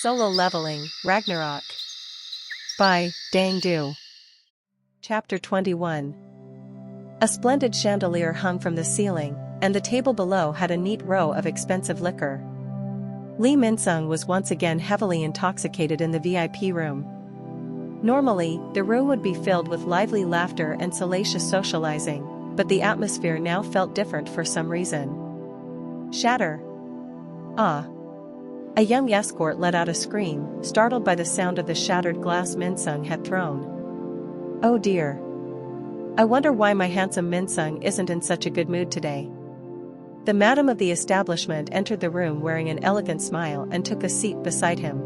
Solo Leveling, Ragnarok. By Dang Du. Chapter 21. A splendid chandelier hung from the ceiling, and the table below had a neat row of expensive liquor. Lee Min-sung was once again heavily intoxicated in the VIP room. Normally, the room would be filled with lively laughter and salacious socializing, but the atmosphere now felt different for some reason. Shatter. Ah. A young escort let out a scream, startled by the sound of the shattered glass Min-sung had thrown. Oh dear. I wonder why my handsome Min-sung isn't in such a good mood today. The madam of the establishment entered the room wearing an elegant smile and took a seat beside him.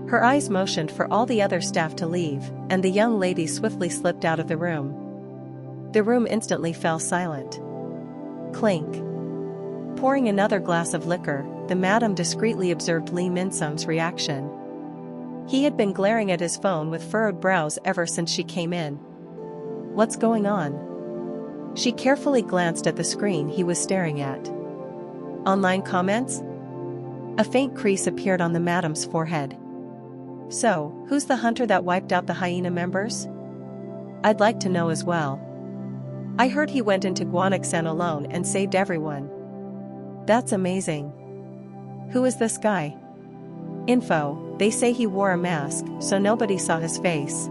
Her eyes motioned for all the other staff to leave, and the young lady swiftly slipped out of the room. The room instantly fell silent. Clink. Pouring another glass of liquor, the madam discreetly observed Lee Min-sung's reaction. He had been glaring at his phone with furrowed brows ever since she came in. What's going on? She carefully glanced at the screen he was staring at. Online comments? A faint crease appeared on the madam's forehead. So, who's the hunter that wiped out the hyena members? I'd like to know as well. I heard he went into Guanxan alone and saved everyone. That's amazing. Who is this guy? Info, they say he wore a mask, so nobody saw his face.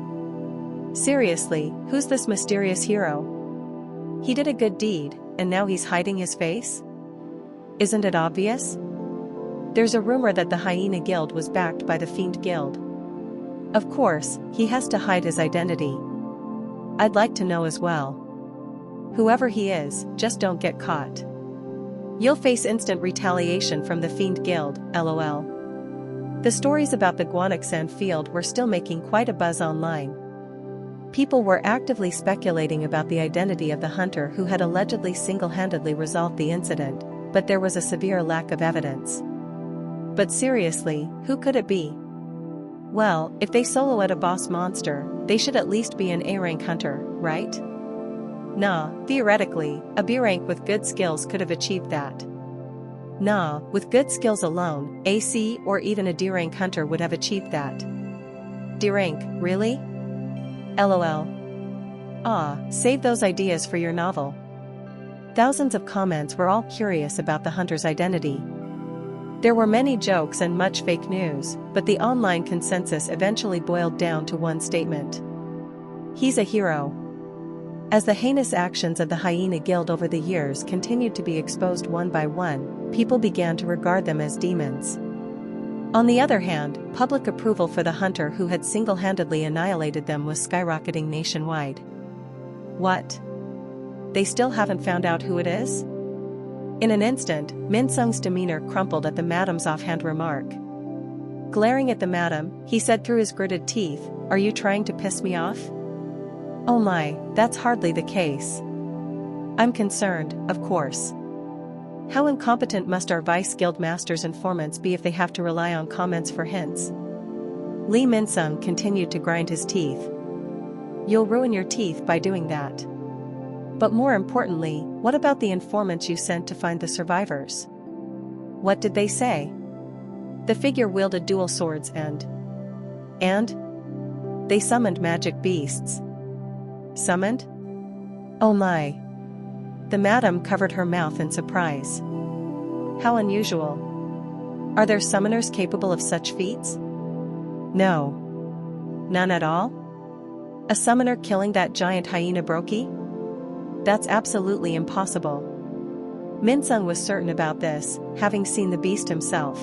Seriously, who's this mysterious hero? He did a good deed, and now he's hiding his face? Isn't it obvious? There's a rumor that the Hyena Guild was backed by the Fiend Guild. Of course, he has to hide his identity. I'd like to know as well. Whoever he is, just don't get caught. You'll face instant retaliation from the Fiend Guild, lol. The stories about the Guanxan field were still making quite a buzz online. People were actively speculating about the identity of the hunter who had allegedly single-handedly resolved the incident, but there was a severe lack of evidence. But seriously, who could it be? Well, if they soloed a boss monster, they should at least be an A-rank hunter, right? Nah, theoretically, a B-rank with good skills could have achieved that. Nah, with good skills alone, a C or even a D-rank hunter would have achieved that. D-rank, really? LOL. Ah, save those ideas for your novel. Thousands of comments were all curious about the hunter's identity. There were many jokes and much fake news, but the online consensus eventually boiled down to one statement. He's a hero. As the heinous actions of the Hyena Guild over the years continued to be exposed one by one, people began to regard them as demons. On the other hand, public approval for the hunter who had single-handedly annihilated them was skyrocketing nationwide. What? They still haven't found out who it is? In an instant, Min-sung's demeanor crumpled at the madam's offhand remark. Glaring at the madam, he said through his gritted teeth, "Are you trying to piss me off?" Oh my, that's hardly the case. I'm concerned, of course. How incompetent must our Vice Guild Masters informants be if they have to rely on comments for hints? Lee Min-sung continued to grind his teeth. You'll ruin your teeth by doing that. But more importantly, what about the informants you sent to find the survivors? What did they say? The figure wielded dual swords and they summoned magic beasts. Summoned? Oh my. The madam covered her mouth in surprise. How unusual. Are there summoners capable of such feats? No. None at all? A summoner killing that giant hyena Brokey? That's absolutely impossible. Min-sung was certain about this, having seen the beast himself.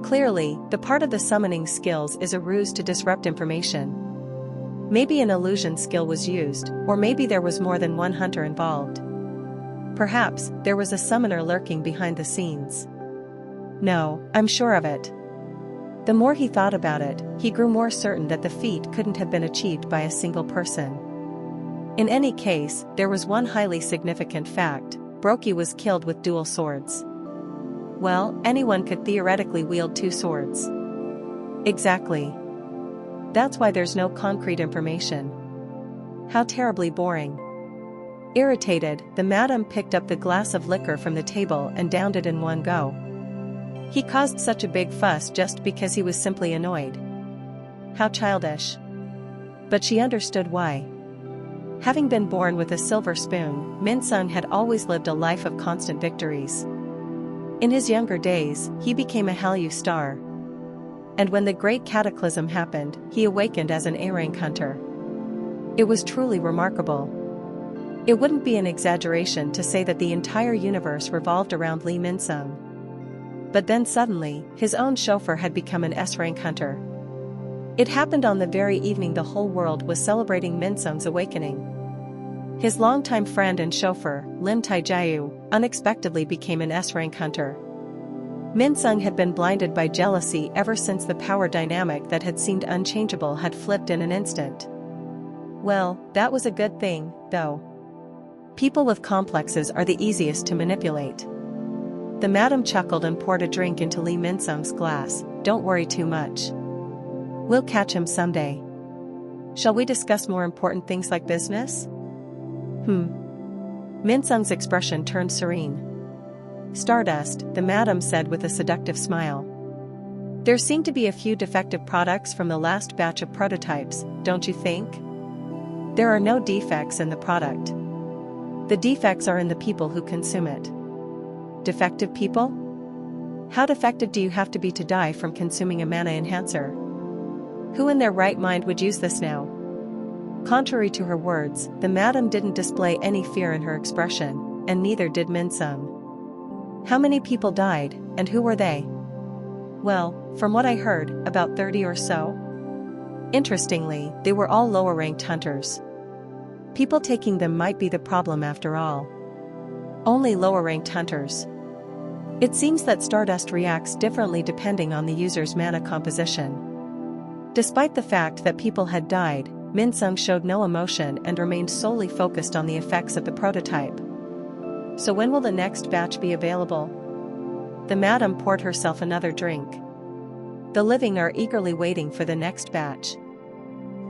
Clearly, the part of the summoning skills is a ruse to disrupt information. Maybe an illusion skill was used, or maybe there was more than one hunter involved. Perhaps, there was a summoner lurking behind the scenes. No, I'm sure of it. The more he thought about it, he grew more certain that the feat couldn't have been achieved by a single person. In any case, there was one highly significant fact: Brokey was killed with dual swords. Well, anyone could theoretically wield two swords. Exactly. That's why there's no concrete information. How terribly boring. Irritated, the madam picked up the glass of liquor from the table and downed it in one go. He caused such a big fuss just because he was simply annoyed. How childish. But she understood why. Having been born with a silver spoon, Min-sung had always lived a life of constant victories. In his younger days, he became a Hallyu star. And when the great cataclysm happened, he awakened as an A-rank hunter. It was truly remarkable. It wouldn't be an exaggeration to say that the entire universe revolved around Lee Min-sung. But then suddenly, his own chauffeur had become an S-rank hunter. It happened on the very evening the whole world was celebrating Min-sung's awakening. His longtime friend and chauffeur, Lim Tae-jae, unexpectedly became an S-rank hunter. Min-sung had been blinded by jealousy ever since the power dynamic that had seemed unchangeable had flipped in an instant. Well, that was a good thing, though. People with complexes are the easiest to manipulate. The madam chuckled and poured a drink into Lee Min-sung's glass. Don't worry too much. We'll catch him someday. Shall we discuss more important things like business? Min-sung's expression turned serene. Stardust, the madam said with a seductive smile. There seem to be a few defective products from the last batch of prototypes, don't you think? There are no defects in the product. The defects are in the people who consume it. Defective people? How defective do you have to be to die from consuming a mana enhancer? Who in their right mind would use this now? Contrary to her words, the madam didn't display any fear in her expression, and neither did Min-sung. How many people died, and who were they? Well, from what I heard, about 30 or so. Interestingly, they were all lower-ranked hunters. People taking them might be the problem after all. Only lower-ranked hunters. It seems that Stardust reacts differently depending on the user's mana composition. Despite the fact that people had died, Min-sung showed no emotion and remained solely focused on the effects of the prototype. So when will the next batch be available? The madam poured herself another drink. The living are eagerly waiting for the next batch.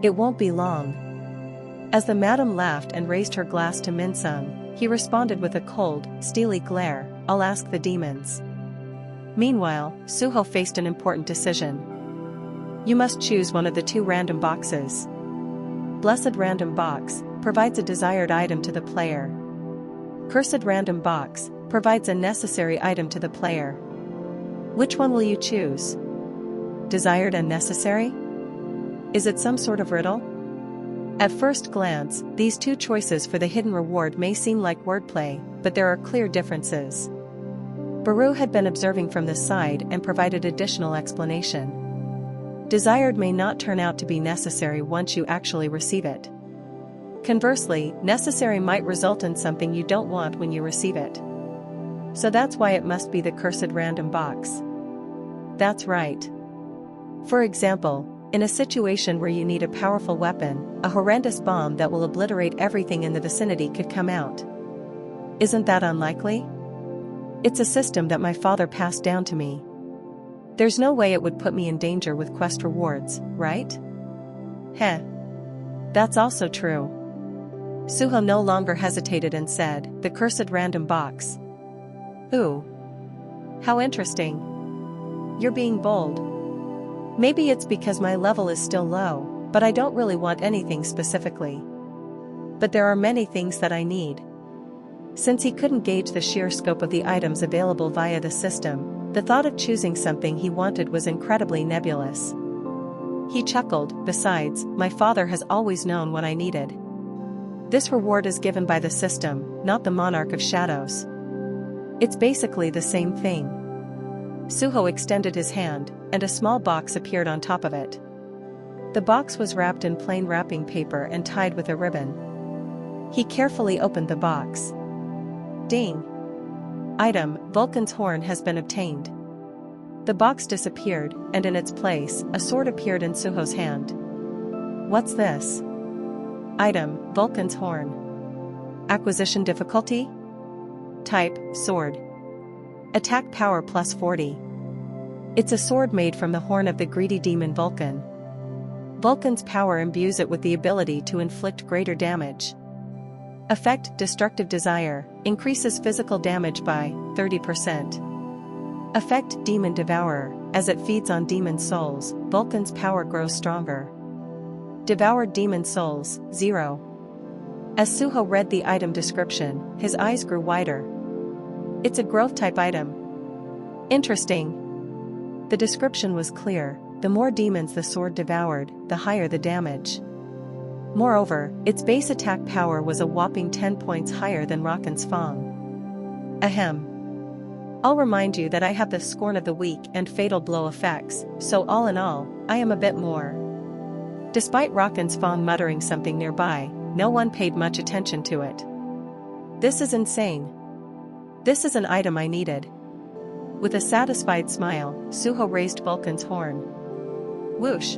It won't be long. As the madam laughed and raised her glass to Min-sung, he responded with a cold, steely glare, I'll ask the demons. Meanwhile, Suho faced an important decision. You must choose one of the two random boxes. Blessed Random Box provides a desired item to the player. Cursed Random Box provides a necessary item to the player. Which one will you choose? Desired and necessary? Is it some sort of riddle? At first glance, these two choices for the hidden reward may seem like wordplay, but there are clear differences. Baru had been observing from this side and provided additional explanation. Desired may not turn out to be necessary once you actually receive it. Conversely, necessary might result in something you don't want when you receive it. So that's why it must be the cursed random box. That's right. For example, in a situation where you need a powerful weapon, a horrendous bomb that will obliterate everything in the vicinity could come out. Isn't that unlikely? It's a system that my father passed down to me. There's no way it would put me in danger with quest rewards, right? Heh. That's also true. Suho no longer hesitated and said, the cursed random box. Ooh. How interesting. You're being bold. Maybe it's because my level is still low, but I don't really want anything specifically. But there are many things that I need. Since he couldn't gauge the sheer scope of the items available via the system, the thought of choosing something he wanted was incredibly nebulous. He chuckled, besides, my father has always known what I needed. This reward is given by the system, not the Monarch of Shadows. It's basically the same thing. Suho extended his hand, and a small box appeared on top of it. The box was wrapped in plain wrapping paper and tied with a ribbon. He carefully opened the box. Ding! Item, Vulcan's horn has been obtained. The box disappeared, and in its place, a sword appeared in Suho's hand. What's this? Item, Vulcan's horn. Acquisition difficulty? Type, sword. Attack power plus 40. It's a sword made from the horn of the greedy demon Vulcan. Vulcan's power imbues it with the ability to inflict greater damage. Effect, Destructive Desire, increases physical damage by 30%. Effect Demon Devourer. As it feeds on demon souls, Vulcan's power grows stronger. Devoured demon souls, 0. As Suho read the item description, his eyes grew wider. It's a growth-type item. Interesting. The description was clear: the more demons the sword devoured, the higher the damage. Moreover, its base attack power was a whopping 10 points higher than Raken's Fang. Ahem. I'll remind you that I have the Scorn of the Weak and Fatal Blow effects, so all in all, I am a bit more. Despite Raken's Fang muttering something nearby, no one paid much attention to it. This is insane. This is an item I needed. With a satisfied smile, Suho raised Vulcan's horn. Whoosh!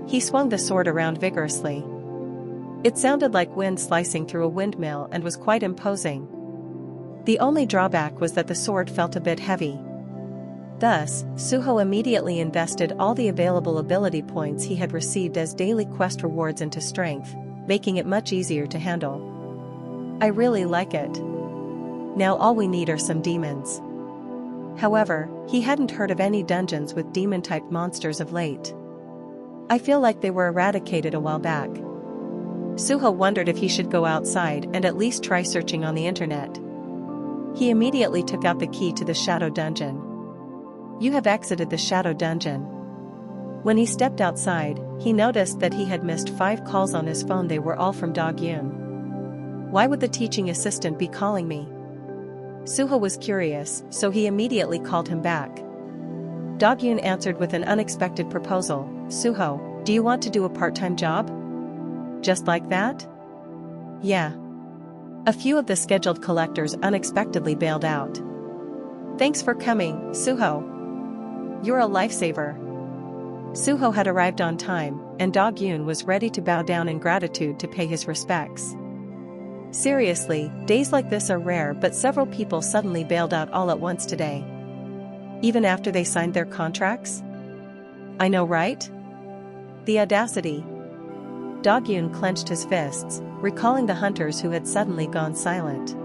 He swung the sword around vigorously. It sounded like wind slicing through a windmill and was quite imposing. The only drawback was that the sword felt a bit heavy. Thus, Suho immediately invested all the available ability points he had received as daily quest rewards into strength, making it much easier to handle. I really like it. Now all we need are some demons. However, he hadn't heard of any dungeons with demon-type monsters of late. I feel like they were eradicated a while back. Suho wondered if he should go outside and at least try searching on the internet. He immediately took out the key to the Shadow Dungeon. You have exited the Shadow Dungeon. When he stepped outside, he noticed that he had missed 5 calls on his phone. They were all from Dog-Yoon. Why would the teaching assistant be calling me? Suho was curious, so he immediately called him back. Dog-Yoon answered with an unexpected proposal. Suho, do you want to do a part-time job? Just like that? Yeah. A few of the scheduled collectors unexpectedly bailed out. Thanks for coming, Suho. You're a lifesaver. Suho had arrived on time, and Dog-Yoon was ready to bow down in gratitude to pay his respects. Seriously, days like this are rare, but several people suddenly bailed out all at once today. Even after they signed their contracts? I know, right? The audacity. Dog-Yoon clenched his fists, recalling the hunters who had suddenly gone silent.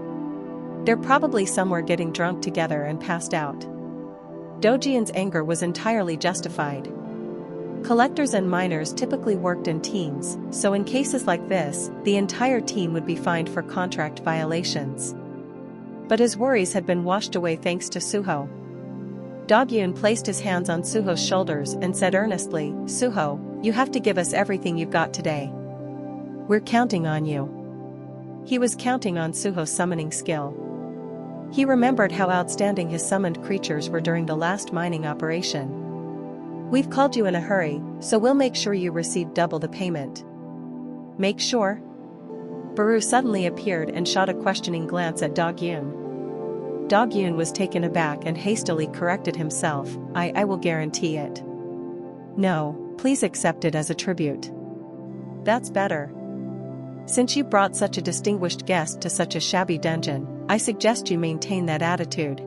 They're probably somewhere getting drunk together and passed out. Dojion's anger was entirely justified. Collectors and miners typically worked in teams, so in cases like this, the entire team would be fined for contract violations. But his worries had been washed away thanks to Suho. Dog-Yoon placed his hands on Suho's shoulders and said earnestly, Suho, you have to give us everything you've got today. We're counting on you. He was counting on Suho's summoning skill. He remembered how outstanding his summoned creatures were during the last mining operation. We've called you in a hurry, so we'll make sure you receive double the payment. Make sure? Baru suddenly appeared and shot a questioning glance at Dog-Yoon. Dog-Yoon was taken aback and hastily corrected himself. I will guarantee it. No, please accept it as a tribute. That's better. Since you brought such a distinguished guest to such a shabby dungeon, I suggest you maintain that attitude.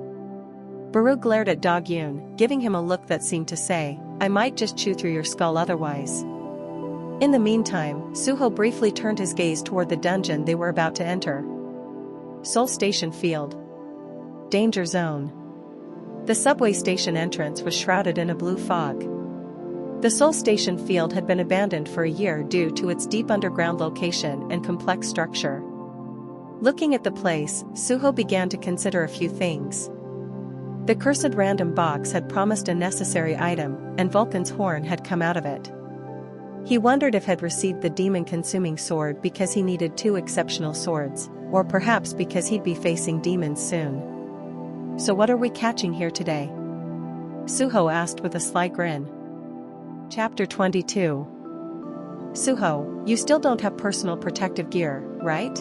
Baru glared at Dog-Yoon, giving him a look that seemed to say, I might just chew through your skull otherwise. In the meantime, Suho briefly turned his gaze toward the dungeon they were about to enter. Seoul Station Field. Danger Zone. The subway station entrance was shrouded in a blue fog. The Seoul Station Field had been abandoned for a year due to its deep underground location and complex structure. Looking at the place, Suho began to consider a few things. The cursed random box had promised a necessary item, and Vulcan's horn had come out of it. He wondered if had received the demon-consuming sword because he needed 2 exceptional swords, or perhaps because he'd be facing demons soon. So what are we catching here today? Suho asked with a sly grin. Chapter 22. Suho, you still don't have personal protective gear, right?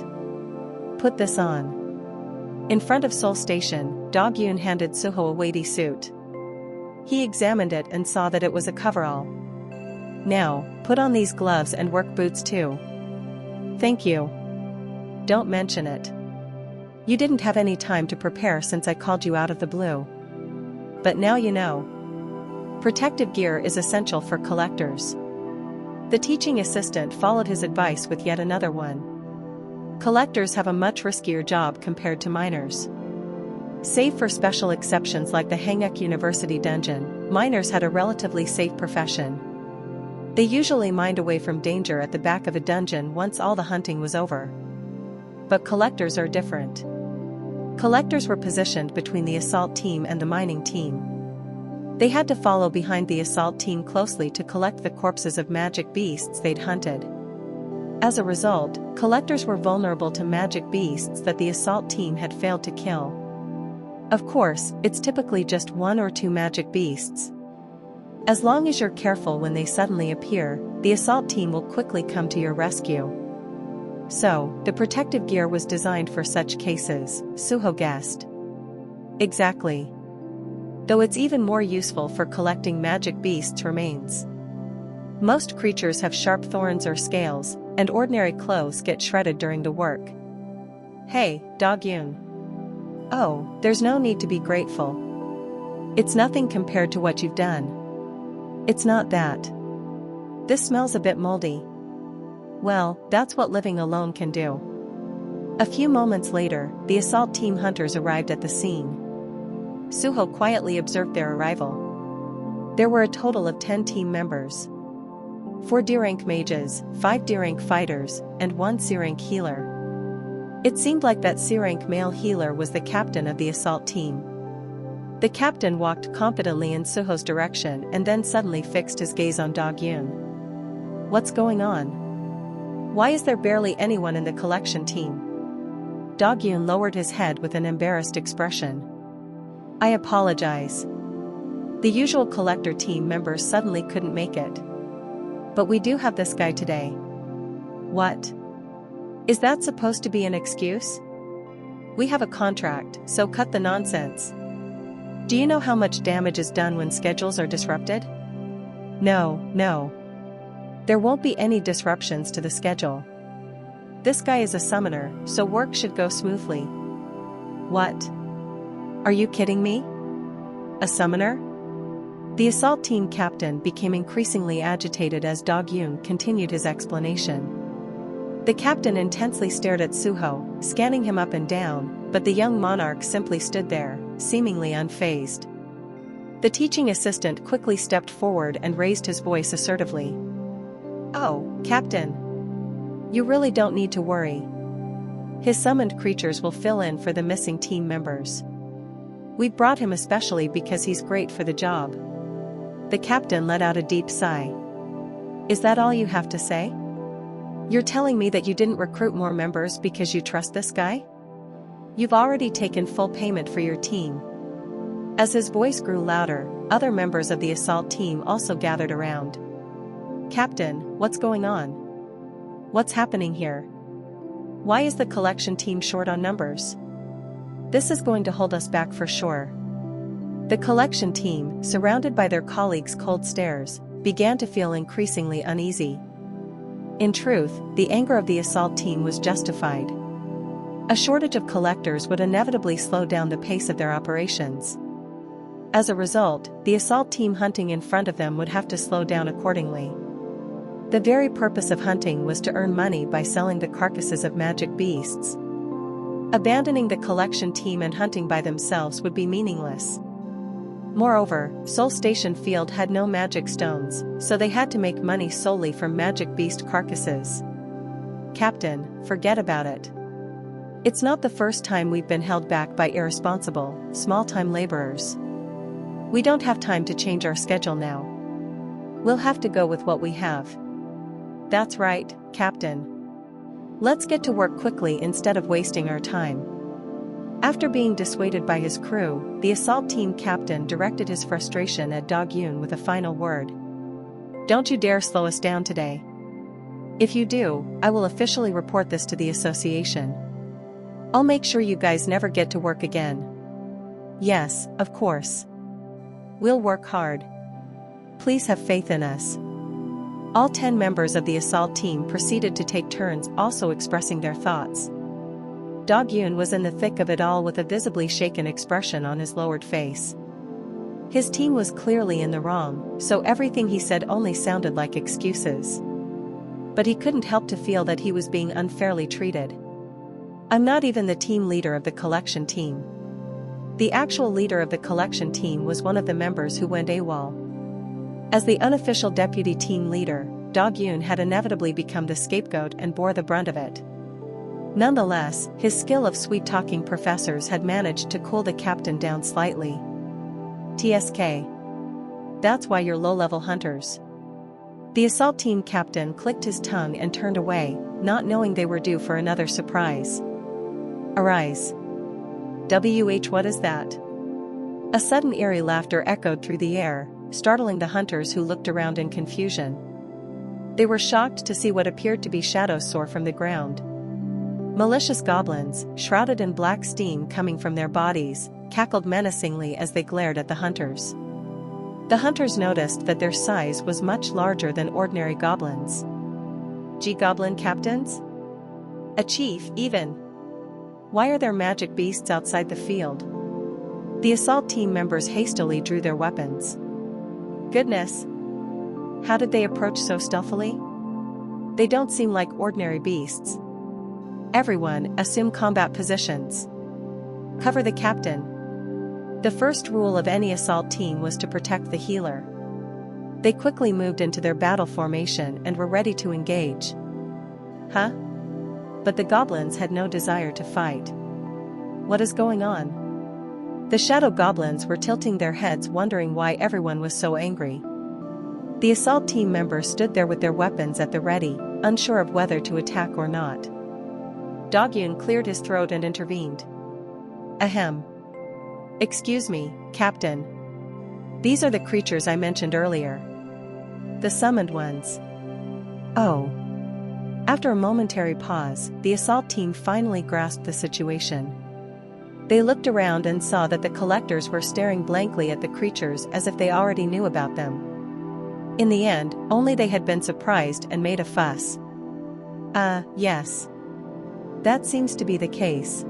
Put this on. In front of Seoul Station, Dog-Yoon handed Suho a weighty suit. He examined it and saw that it was a coverall. Now, put on these gloves and work boots too. Thank you. Don't mention it. You didn't have any time to prepare since I called you out of the blue. But now you know. Protective gear is essential for collectors. The teaching assistant followed his advice with yet another one. Collectors have a much riskier job compared to miners. Save for special exceptions like the Hanguk University dungeon, miners had a relatively safe profession. They usually mined away from danger at the back of a dungeon once all the hunting was over. But collectors are different. Collectors were positioned between the assault team and the mining team. They had to follow behind the assault team closely to collect the corpses of magic beasts they'd hunted. As a result, collectors were vulnerable to magic beasts that the assault team had failed to kill. Of course, it's typically just one or two magic beasts. As long as you're careful when they suddenly appear, the assault team will quickly come to your rescue. So, the protective gear was designed for such cases, Suho guessed. Exactly. Though it's even more useful for collecting magic beasts' remains. Most creatures have sharp thorns or scales, and ordinary clothes get shredded during the work. Hey, Dog-Yun. Oh, there's no need to be grateful. It's nothing compared to what you've done. It's not that. This smells a bit moldy. Well, that's what living alone can do. A few moments later, the assault team hunters arrived at the scene. Suho quietly observed their arrival. There were a total of 10 team members. 4 D-rank mages, 5 D-rank fighters, and 1 C-rank healer. It seemed like that C-rank male healer was the captain of the assault team. The captain walked confidently in Suho's direction and then suddenly fixed his gaze on Dog-Yun. What's going on? Why is there barely anyone in the collection team? Dog-Yun lowered his head with an embarrassed expression. I apologize. The usual collector team members suddenly couldn't make it. But we do have this guy today. What? Is that supposed to be an excuse? We have a contract, so cut the nonsense. Do you know how much damage is done when schedules are disrupted? No. There won't be any disruptions to the schedule. This guy is a summoner, so work should go smoothly. What? Are you kidding me? A summoner? The assault team captain became increasingly agitated as Dog-Yun continued his explanation. The captain intensely stared at Suho, scanning him up and down, but the young monarch simply stood there, seemingly unfazed. The teaching assistant quickly stepped forward and raised his voice assertively. Oh, Captain. You really don't need to worry. His summoned creatures will fill in for the missing team members. We brought him especially because he's great for the job. The captain let out a deep sigh. Is that all you have to say? You're telling me that you didn't recruit more members because you trust this guy? You've already taken full payment for your team. As his voice grew louder, other members of the assault team also gathered around. Captain, what's going on? What's happening here? Why is the collection team short on numbers? This is going to hold us back for sure. The collection team, surrounded by their colleagues' cold stares, began to feel increasingly uneasy. In truth, the anger of the assault team was justified. A shortage of collectors would inevitably slow down the pace of their operations. As a result, the assault team hunting in front of them would have to slow down accordingly. The very purpose of hunting was to earn money by selling the carcasses of magic beasts. Abandoning the collection team and hunting by themselves would be meaningless. Moreover, Soul Station Field had no magic stones, so they had to make money solely from magic beast carcasses. Captain, forget about it. It's not the first time we've been held back by irresponsible, small-time laborers. We don't have time to change our schedule now. We'll have to go with what we have. That's right, Captain. Let's get to work quickly instead of wasting our time. After being dissuaded by his crew, the assault team captain directed his frustration at Dog-Yun with a final word. Don't you dare slow us down today. If you do, I will officially report this to the association. I'll make sure you guys never get to work again. Yes, of course. We'll work hard. Please have faith in us. All 10 members of the assault team proceeded to take turns also expressing their thoughts. Dog-Yun was in the thick of it all with a visibly shaken expression on his lowered face. His team was clearly in the wrong, so everything he said only sounded like excuses. But he couldn't help to feel that he was being unfairly treated. I'm not even the team leader of the collection team. The actual leader of the collection team was one of the members who went AWOL. As the unofficial deputy team leader, Do-gyun had inevitably become the scapegoat and bore the brunt of it. Nonetheless, his skill of sweet-talking professors had managed to cool the captain down slightly. TSK. That's why you're low-level hunters. The assault team captain clicked his tongue and turned away, not knowing they were due for another surprise. Arise. What is that? A sudden eerie laughter echoed through the air, startling the hunters who looked around in confusion. They were shocked to see what appeared to be shadows soar from the ground. Malicious goblins, shrouded in black steam coming from their bodies, cackled menacingly as they glared at the hunters. The hunters noticed that their size was much larger than ordinary goblins. G-goblin captains? A chief, even. Why are there magic beasts outside the field? The assault team members hastily drew their weapons. Goodness! How did they approach so stealthily? They don't seem like ordinary beasts. Everyone, assume combat positions. Cover the captain. The first rule of any assault team was to protect the healer. They quickly moved into their battle formation and were ready to engage. Huh? But the goblins had no desire to fight. What is going on? The shadow goblins were tilting their heads, wondering why everyone was so angry. The assault team members stood there with their weapons at the ready, unsure of whether to attack or not. Do-gyun cleared his throat and intervened. Ahem. Excuse me, Captain. These are the creatures I mentioned earlier. The summoned ones. Oh. After a momentary pause, the assault team finally grasped the situation. They looked around and saw that the collectors were staring blankly at the creatures as if they already knew about them. In the end, only they had been surprised and made a fuss. Yes. That seems to be the case.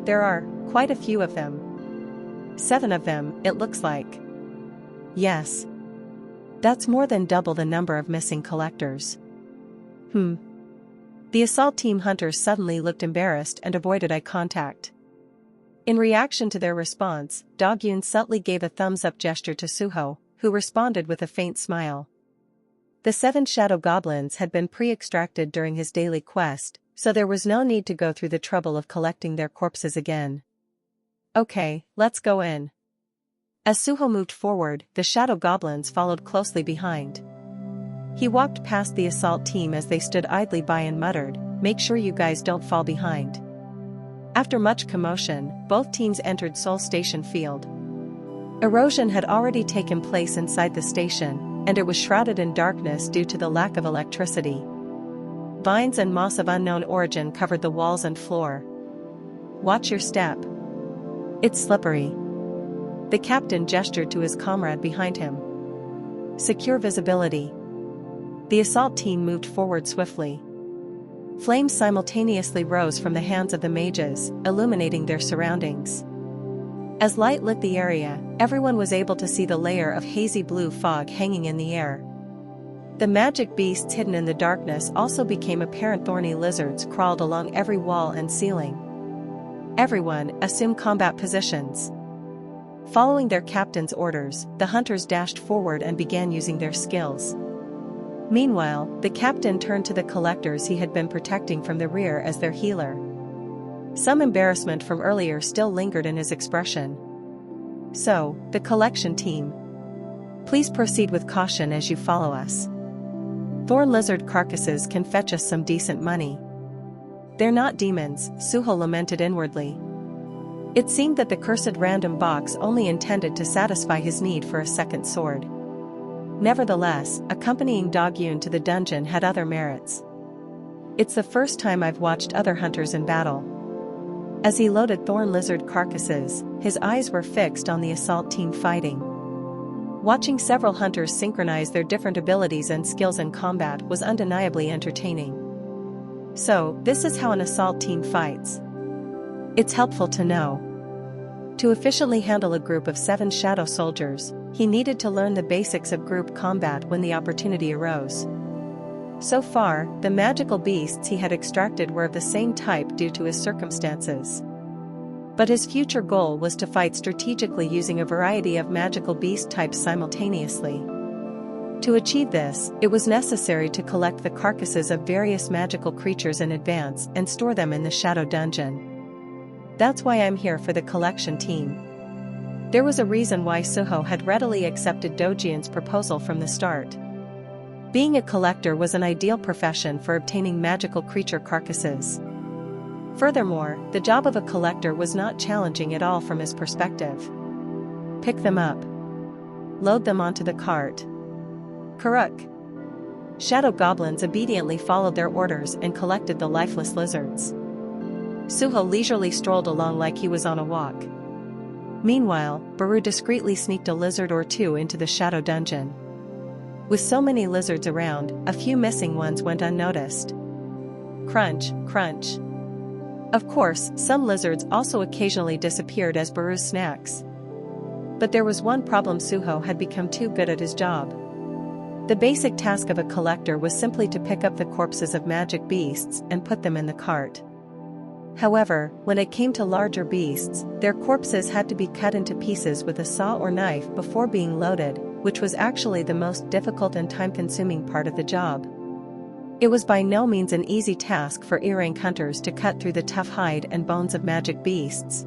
There are quite a few of them. 7 of them, it looks like. Yes. That's more than double the number of missing collectors. The assault team hunters suddenly looked embarrassed and avoided eye contact. In reaction to their response, Do-gyun subtly gave a thumbs-up gesture to Suho, who responded with a faint smile. The 7 shadow goblins had been pre-extracted during his daily quest, so there was no need to go through the trouble of collecting their corpses again. Okay, let's go in. As Suho moved forward, the shadow goblins followed closely behind. He walked past the assault team as they stood idly by and muttered, "Make sure you guys don't fall behind." After much commotion, both teams entered Seoul Station Field. Erosion had already taken place inside the station, and it was shrouded in darkness due to the lack of electricity. Vines and moss of unknown origin covered the walls and floor. Watch your step. It's slippery. The captain gestured to his comrade behind him. Secure visibility. The assault team moved forward swiftly. Flames simultaneously rose from the hands of the mages, illuminating their surroundings. As light lit the area, everyone was able to see the layer of hazy blue fog hanging in the air. The magic beasts hidden in the darkness also became apparent. Thorny lizards crawled along every wall and ceiling. Everyone, assume combat positions. Following their captain's orders, the hunters dashed forward and began using their skills. Meanwhile, the captain turned to the collectors he had been protecting from the rear as their healer. Some embarrassment from earlier still lingered in his expression. So, the collection team. Please proceed with caution as you follow us. Thorn lizard carcasses can fetch us some decent money. They're not demons, Suho lamented inwardly. It seemed that the cursed random box only intended to satisfy his need for a second sword. Nevertheless, accompanying Do-gyun to the dungeon had other merits. It's the first time I've watched other hunters in battle. As he loaded thorn lizard carcasses, his eyes were fixed on the assault team fighting. Watching several hunters synchronize their different abilities and skills in combat was undeniably entertaining. So, this is how an assault team fights. It's helpful to know. To efficiently handle a group of 7 shadow soldiers, he needed to learn the basics of group combat when the opportunity arose. So far, the magical beasts he had extracted were of the same type due to his circumstances. But his future goal was to fight strategically using a variety of magical beast types simultaneously. To achieve this, it was necessary to collect the carcasses of various magical creatures in advance and store them in the Shadow Dungeon. That's why I'm here for the collection team. There was a reason why Suho had readily accepted Dojin's proposal from the start. Being a collector was an ideal profession for obtaining magical creature carcasses. Furthermore, the job of a collector was not challenging at all from his perspective. Pick them up. Load them onto the cart. Karuk. Shadow goblins obediently followed their orders and collected the lifeless lizards. Suho leisurely strolled along like he was on a walk. Meanwhile, Baru discreetly sneaked a lizard or two into the Shadow Dungeon. With so many lizards around, a few missing ones went unnoticed. Crunch, crunch. Of course, some lizards also occasionally disappeared as Baru's snacks. But there was one problem: Suho had become too good at his job. The basic task of a collector was simply to pick up the corpses of magic beasts and put them in the cart. However, when it came to larger beasts, their corpses had to be cut into pieces with a saw or knife before being loaded, which was actually the most difficult and time-consuming part of the job. It was by no means an easy task for E-rank hunters to cut through the tough hide and bones of magic beasts.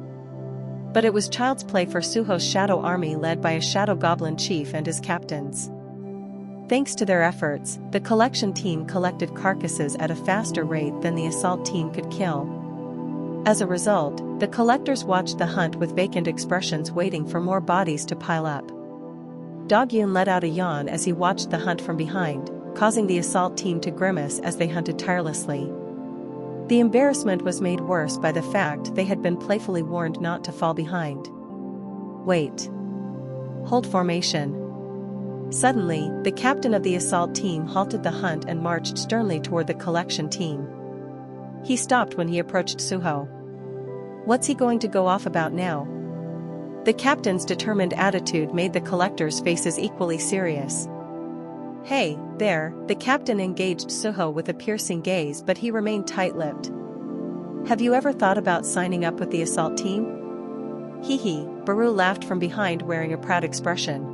But it was child's play for Suho's shadow army led by a shadow goblin chief and his captains. Thanks to their efforts, the collection team collected carcasses at a faster rate than the assault team could kill. As a result, the collectors watched the hunt with vacant expressions, waiting for more bodies to pile up. Dog-Yun let out a yawn as he watched the hunt from behind, causing the assault team to grimace as they hunted tirelessly. The embarrassment was made worse by the fact they had been playfully warned not to fall behind. Wait. Hold formation. Suddenly, the captain of the assault team halted the hunt and marched sternly toward the collection team. He stopped when he approached Suho. What's he going to go off about now? The captain's determined attitude made the collectors' faces equally serious. Hey, there, the captain engaged Suho with a piercing gaze, but he remained tight-lipped. Have you ever thought about signing up with the assault team? Hee hee, Baru laughed from behind, wearing a proud expression.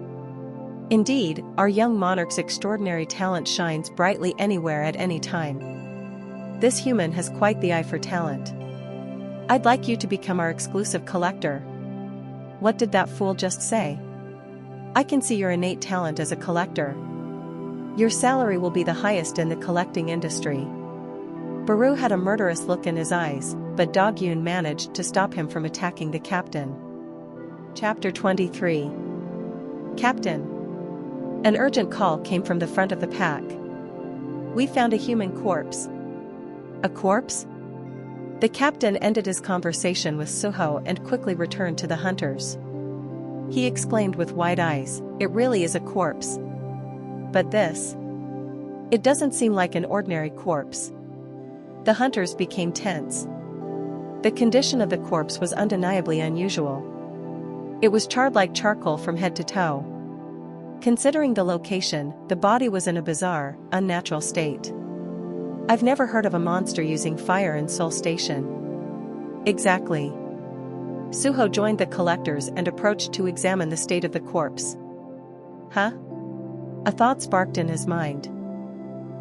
Indeed, our young monarch's extraordinary talent shines brightly anywhere at any time. This human has quite the eye for talent. I'd like you to become our exclusive collector. What did that fool just say? I can see your innate talent as a collector. Your salary will be the highest in the collecting industry. Baru had a murderous look in his eyes, but Dog-Yun managed to stop him from attacking the captain. Chapter 23. Captain. An urgent call came from the front of the pack. We found a human corpse. A corpse? The captain ended his conversation with Suho and quickly returned to the hunters. He exclaimed with wide eyes, "It really is a corpse. But this? It doesn't seem like an ordinary corpse." The hunters became tense. The condition of the corpse was undeniably unusual. It was charred like charcoal from head to toe. Considering the location, the body was in a bizarre, unnatural state. I've never heard of a monster using fire in Seoul Station. Exactly. Suho joined the collectors and approached to examine the state of the corpse. Huh? A thought sparked in his mind.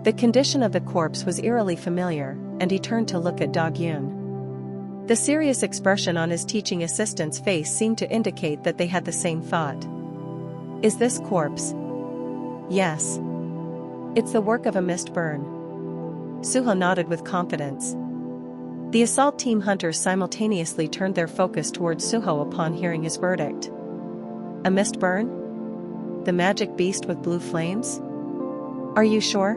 The condition of the corpse was eerily familiar, and he turned to look at Dog-Yun. The serious expression on his teaching assistant's face seemed to indicate that they had the same thought. Is this corpse? Yes. It's the work of a mist burn. Suho nodded with confidence. The assault team hunters simultaneously turned their focus towards Suho upon hearing his verdict. A mist burn? The magic beast with blue flames? Are you sure?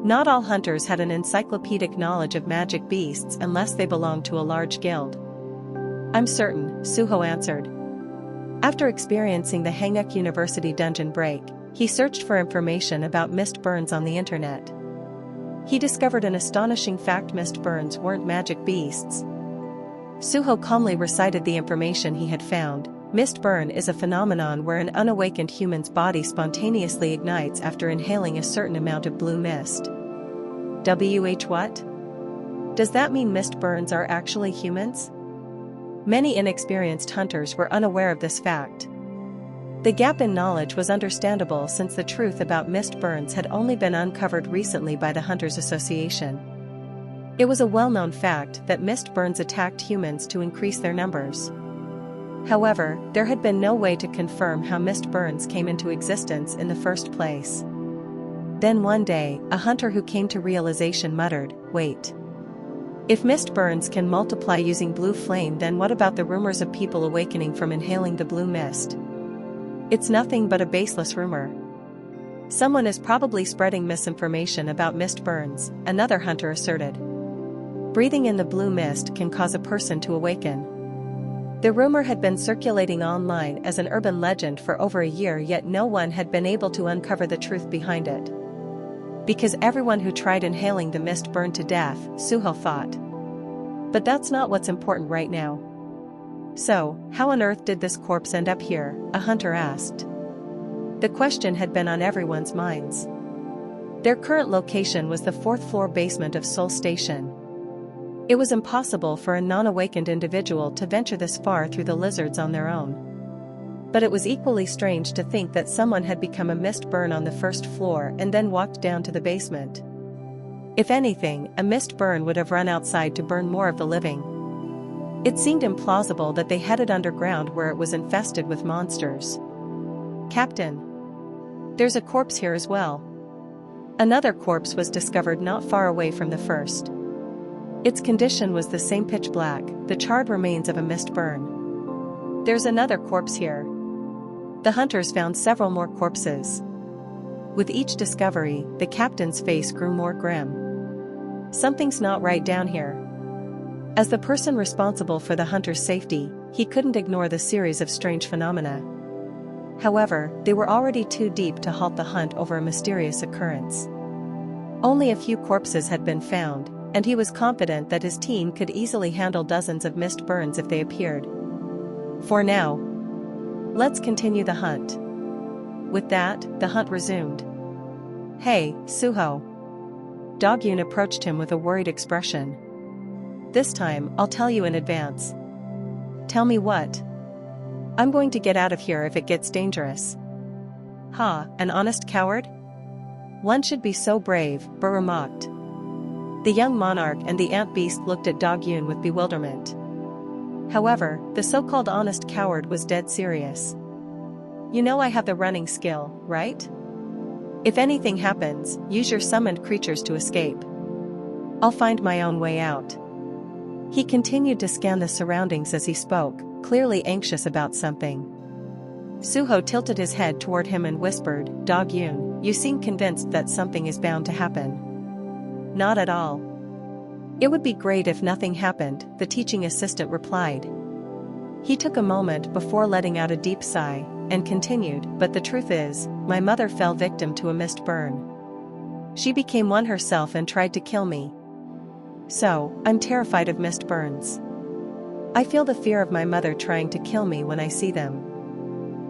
Not all hunters had an encyclopedic knowledge of magic beasts unless they belonged to a large guild. I'm certain, Suho answered. After experiencing the Hanguk University dungeon break, he searched for information about mist burns on the internet. He discovered an astonishing fact: mist burns weren't magic beasts. Suho calmly recited the information he had found. Mist burn is a phenomenon where an unawakened human's body spontaneously ignites after inhaling a certain amount of blue mist. What? Does that mean mist burns are actually humans? Many inexperienced hunters were unaware of this fact. The gap in knowledge was understandable since the truth about mist burns had only been uncovered recently by the Hunters Association. It was a well-known fact that mist burns attacked humans to increase their numbers. However, there had been no way to confirm how mist burns came into existence in the first place. Then one day, a hunter who came to realization muttered, "Wait. If mist burns can multiply using blue flame, then what about the rumors of people awakening from inhaling the blue mist? It's nothing but a baseless rumor. Someone is probably spreading misinformation about mist burns," another hunter asserted. Breathing in the blue mist can cause a person to awaken. The rumor had been circulating online as an urban legend for over a year, yet no one had been able to uncover the truth behind it. Because everyone who tried inhaling the mist burned to death, Suho thought. But that's not what's important right now. "So, how on earth did this corpse end up here?" a hunter asked. The question had been on everyone's minds. Their current location was the fourth-floor basement of Seoul Station. It was impossible for a non-awakened individual to venture this far through the lizards on their own. But it was equally strange to think that someone had become a mist burn on the first floor and then walked down to the basement. If anything, a mist burn would have run outside to burn more of the living. It seemed implausible that they headed underground where it was infested with monsters. "Captain, there's a corpse here as well." Another corpse was discovered not far away from the first. Its condition was the same, pitch black, the charred remains of a mist burn. "There's another corpse here." The hunters found several more corpses. With each discovery, the captain's face grew more grim. "Something's not right down here." As the person responsible for the hunters' safety, he couldn't ignore the series of strange phenomena. However, they were already too deep to halt the hunt over a mysterious occurrence. Only a few corpses had been found, and he was confident that his team could easily handle dozens of mist burns if they appeared. "For now, let's continue the hunt." With that, the hunt resumed. "Hey, Suho." Dog-Yun approached him with a worried expression. "This time, I'll tell you in advance." "Tell me what?" "I'm going to get out of here if it gets dangerous." "Ha, an honest coward? One should be so brave," Burr mocked. The young monarch and the ant beast looked at Dog-Yun with bewilderment. However, the so-called honest coward was dead serious. "You know I have the running skill, right? If anything happens, use your summoned creatures to escape. I'll find my own way out." He continued to scan the surroundings as he spoke, clearly anxious about something. Suho tilted his head toward him and whispered, "Dog-Yun, you seem convinced that something is bound to happen." "Not at all. It would be great if nothing happened," the teaching assistant replied. He took a moment before letting out a deep sigh, and continued, "But the truth is, my mother fell victim to a mist burn. She became one herself and tried to kill me. So, I'm terrified of mist burns. I feel the fear of my mother trying to kill me when I see them."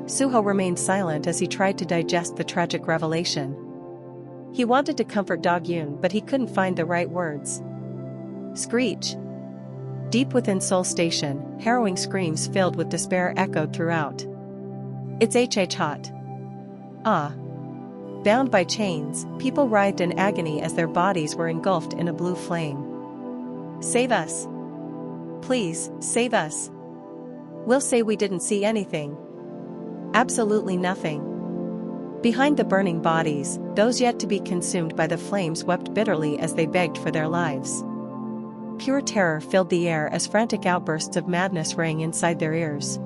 Suho remained silent as he tried to digest the tragic revelation. He wanted to comfort Dog-Yun, but he couldn't find the right words. Screech. Deep within Seoul Station, harrowing screams filled with despair echoed throughout. "It's hot. Ah." Bound by chains, people writhed in agony as their bodies were engulfed in a blue flame. "Save us. Please, save us. We'll say we didn't see anything. Absolutely nothing." Behind the burning bodies, those yet to be consumed by the flames wept bitterly as they begged for their lives. Pure terror filled the air as frantic outbursts of madness rang inside their ears.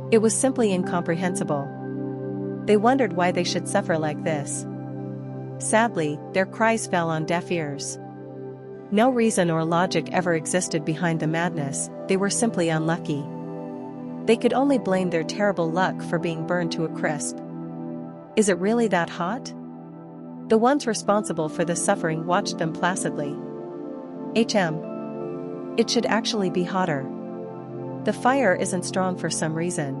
It was simply incomprehensible. They wondered why they should suffer like this. Sadly, their cries fell on deaf ears. No reason or logic ever existed behind the madness, they were simply unlucky. They could only blame their terrible luck for being burned to a crisp. Is it really that hot? The ones responsible for the suffering watched them placidly. It should actually be hotter. The fire isn't strong for some reason.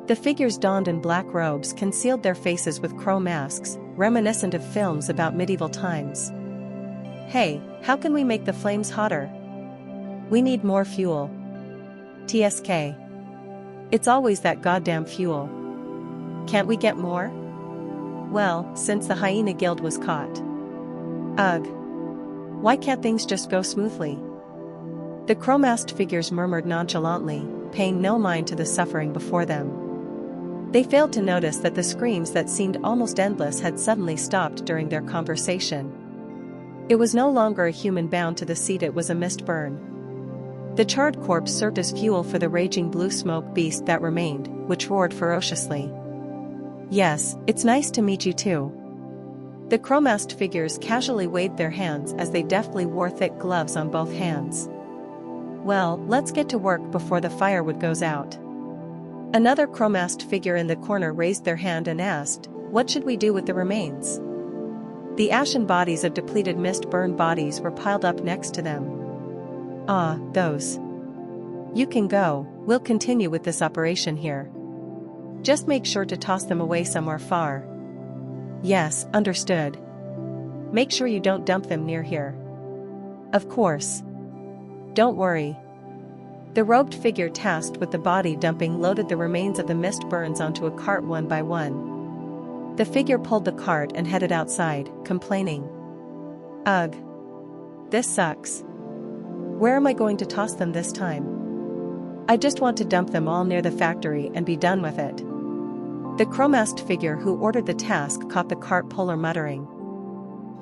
The figures donned in black robes concealed their faces with crow masks, reminiscent of films about medieval times. "Hey, how can we make the flames hotter? We need more fuel." TSK. It's always that goddamn fuel. Can't we get more? Well, since the hyena guild was caught. Ugh. Why can't things just go smoothly? The crow-masked figures murmured nonchalantly, paying no mind to the suffering before them. They failed to notice that the screams that seemed almost endless had suddenly stopped during their conversation. It was no longer a human bound to the seat, it was a mist burn. The charred corpse served as fuel for the raging blue smoke beast that remained, which roared ferociously. Yes, it's nice to meet you too. The crow-masked figures casually waved their hands as they deftly wore thick gloves on both hands. Well, let's get to work before the firewood goes out. Another crow-masked figure in the corner raised their hand and asked, what should we do with the remains? The ashen bodies of depleted mist-burned bodies were piled up next to them. Ah, those. You can go, we'll continue with this operation here. Just make sure to toss them away somewhere far. Yes, understood. Make sure you don't dump them near here. Of course. Don't worry. The robed figure tasked with the body dumping loaded the remains of the mist burns onto a cart one by one. The figure pulled the cart and headed outside, complaining. Ugh. This sucks. Where am I going to toss them this time? I just want to dump them all near the factory and be done with it. The crow-masked figure who ordered the task caught the cart puller muttering.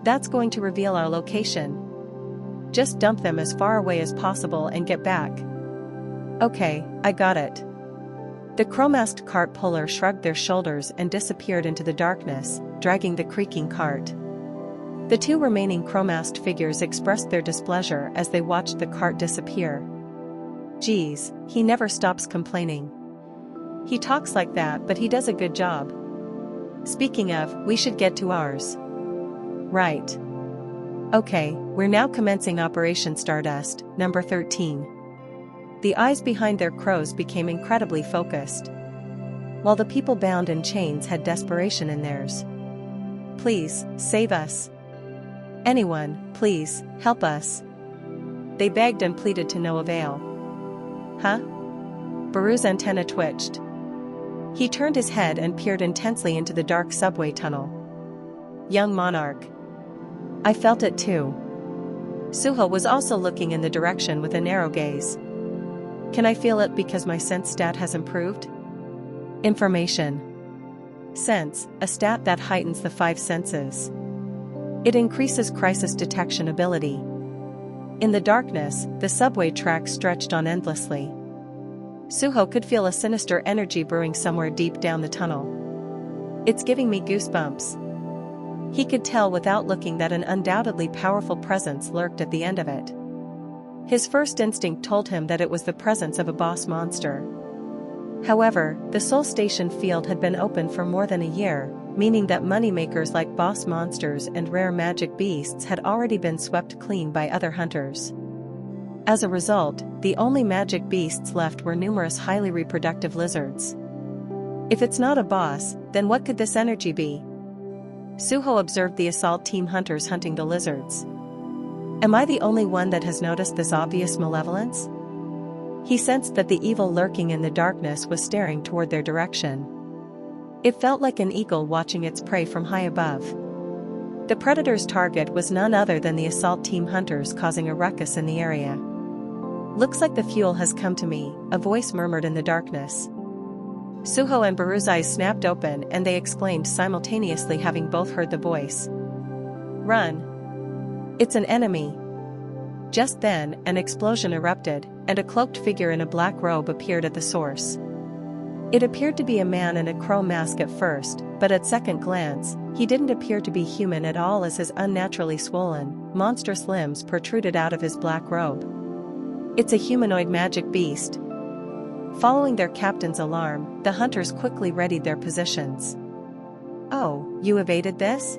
That's going to reveal our location. Just dump them as far away as possible and get back. Okay, I got it. The crow-masked cart puller shrugged their shoulders and disappeared into the darkness, dragging the creaking cart. The two remaining crow-masked figures expressed their displeasure as they watched the cart disappear. Geez, he never stops complaining. He talks like that, but he does a good job. Speaking of, we should get to ours. Right. Okay, we're now commencing Operation Stardust, number 13. The eyes behind their crows became incredibly focused, while the people bound in chains had desperation in theirs. Please, save us. Anyone, please, help us. They begged and pleaded to no avail. Huh? Baru's antenna twitched. He turned his head and peered intensely into the dark subway tunnel. Young monarch. I felt it too. Suho was also looking in the direction with a narrow gaze. Can I feel it because my sense stat has improved? Information. Sense, a stat that heightens the 5 senses. It increases crisis detection ability. In the darkness, the subway tracks stretched on endlessly. Suho could feel a sinister energy brewing somewhere deep down the tunnel. It's giving me goosebumps. He could tell without looking that an undoubtedly powerful presence lurked at the end of it. His first instinct told him that it was the presence of a boss monster. However, the Soul Station field had been open for more than a year, meaning that moneymakers like boss monsters and rare magic beasts had already been swept clean by other hunters. As a result, the only magic beasts left were numerous highly reproductive lizards. If it's not a boss, then what could this energy be? Suho observed the assault team hunters hunting the lizards. Am I the only one that has noticed this obvious malevolence? He sensed that the evil lurking in the darkness was staring toward their direction. It felt like an eagle watching its prey from high above. The predator's target was none other than the assault team hunters causing a ruckus in the area. Looks like the fuel has come to me, a voice murmured in the darkness. Suho and Baru's eyes snapped open and they exclaimed simultaneously, having both heard the voice. Run! It's an enemy! Just then, an explosion erupted, and a cloaked figure in a black robe appeared at the source. It appeared to be a man in a crow mask at first, but at second glance, he didn't appear to be human at all as his unnaturally swollen, monstrous limbs protruded out of his black robe. It's a humanoid magic beast. Following their captain's alarm, the hunters quickly readied their positions. Oh, you evaded this?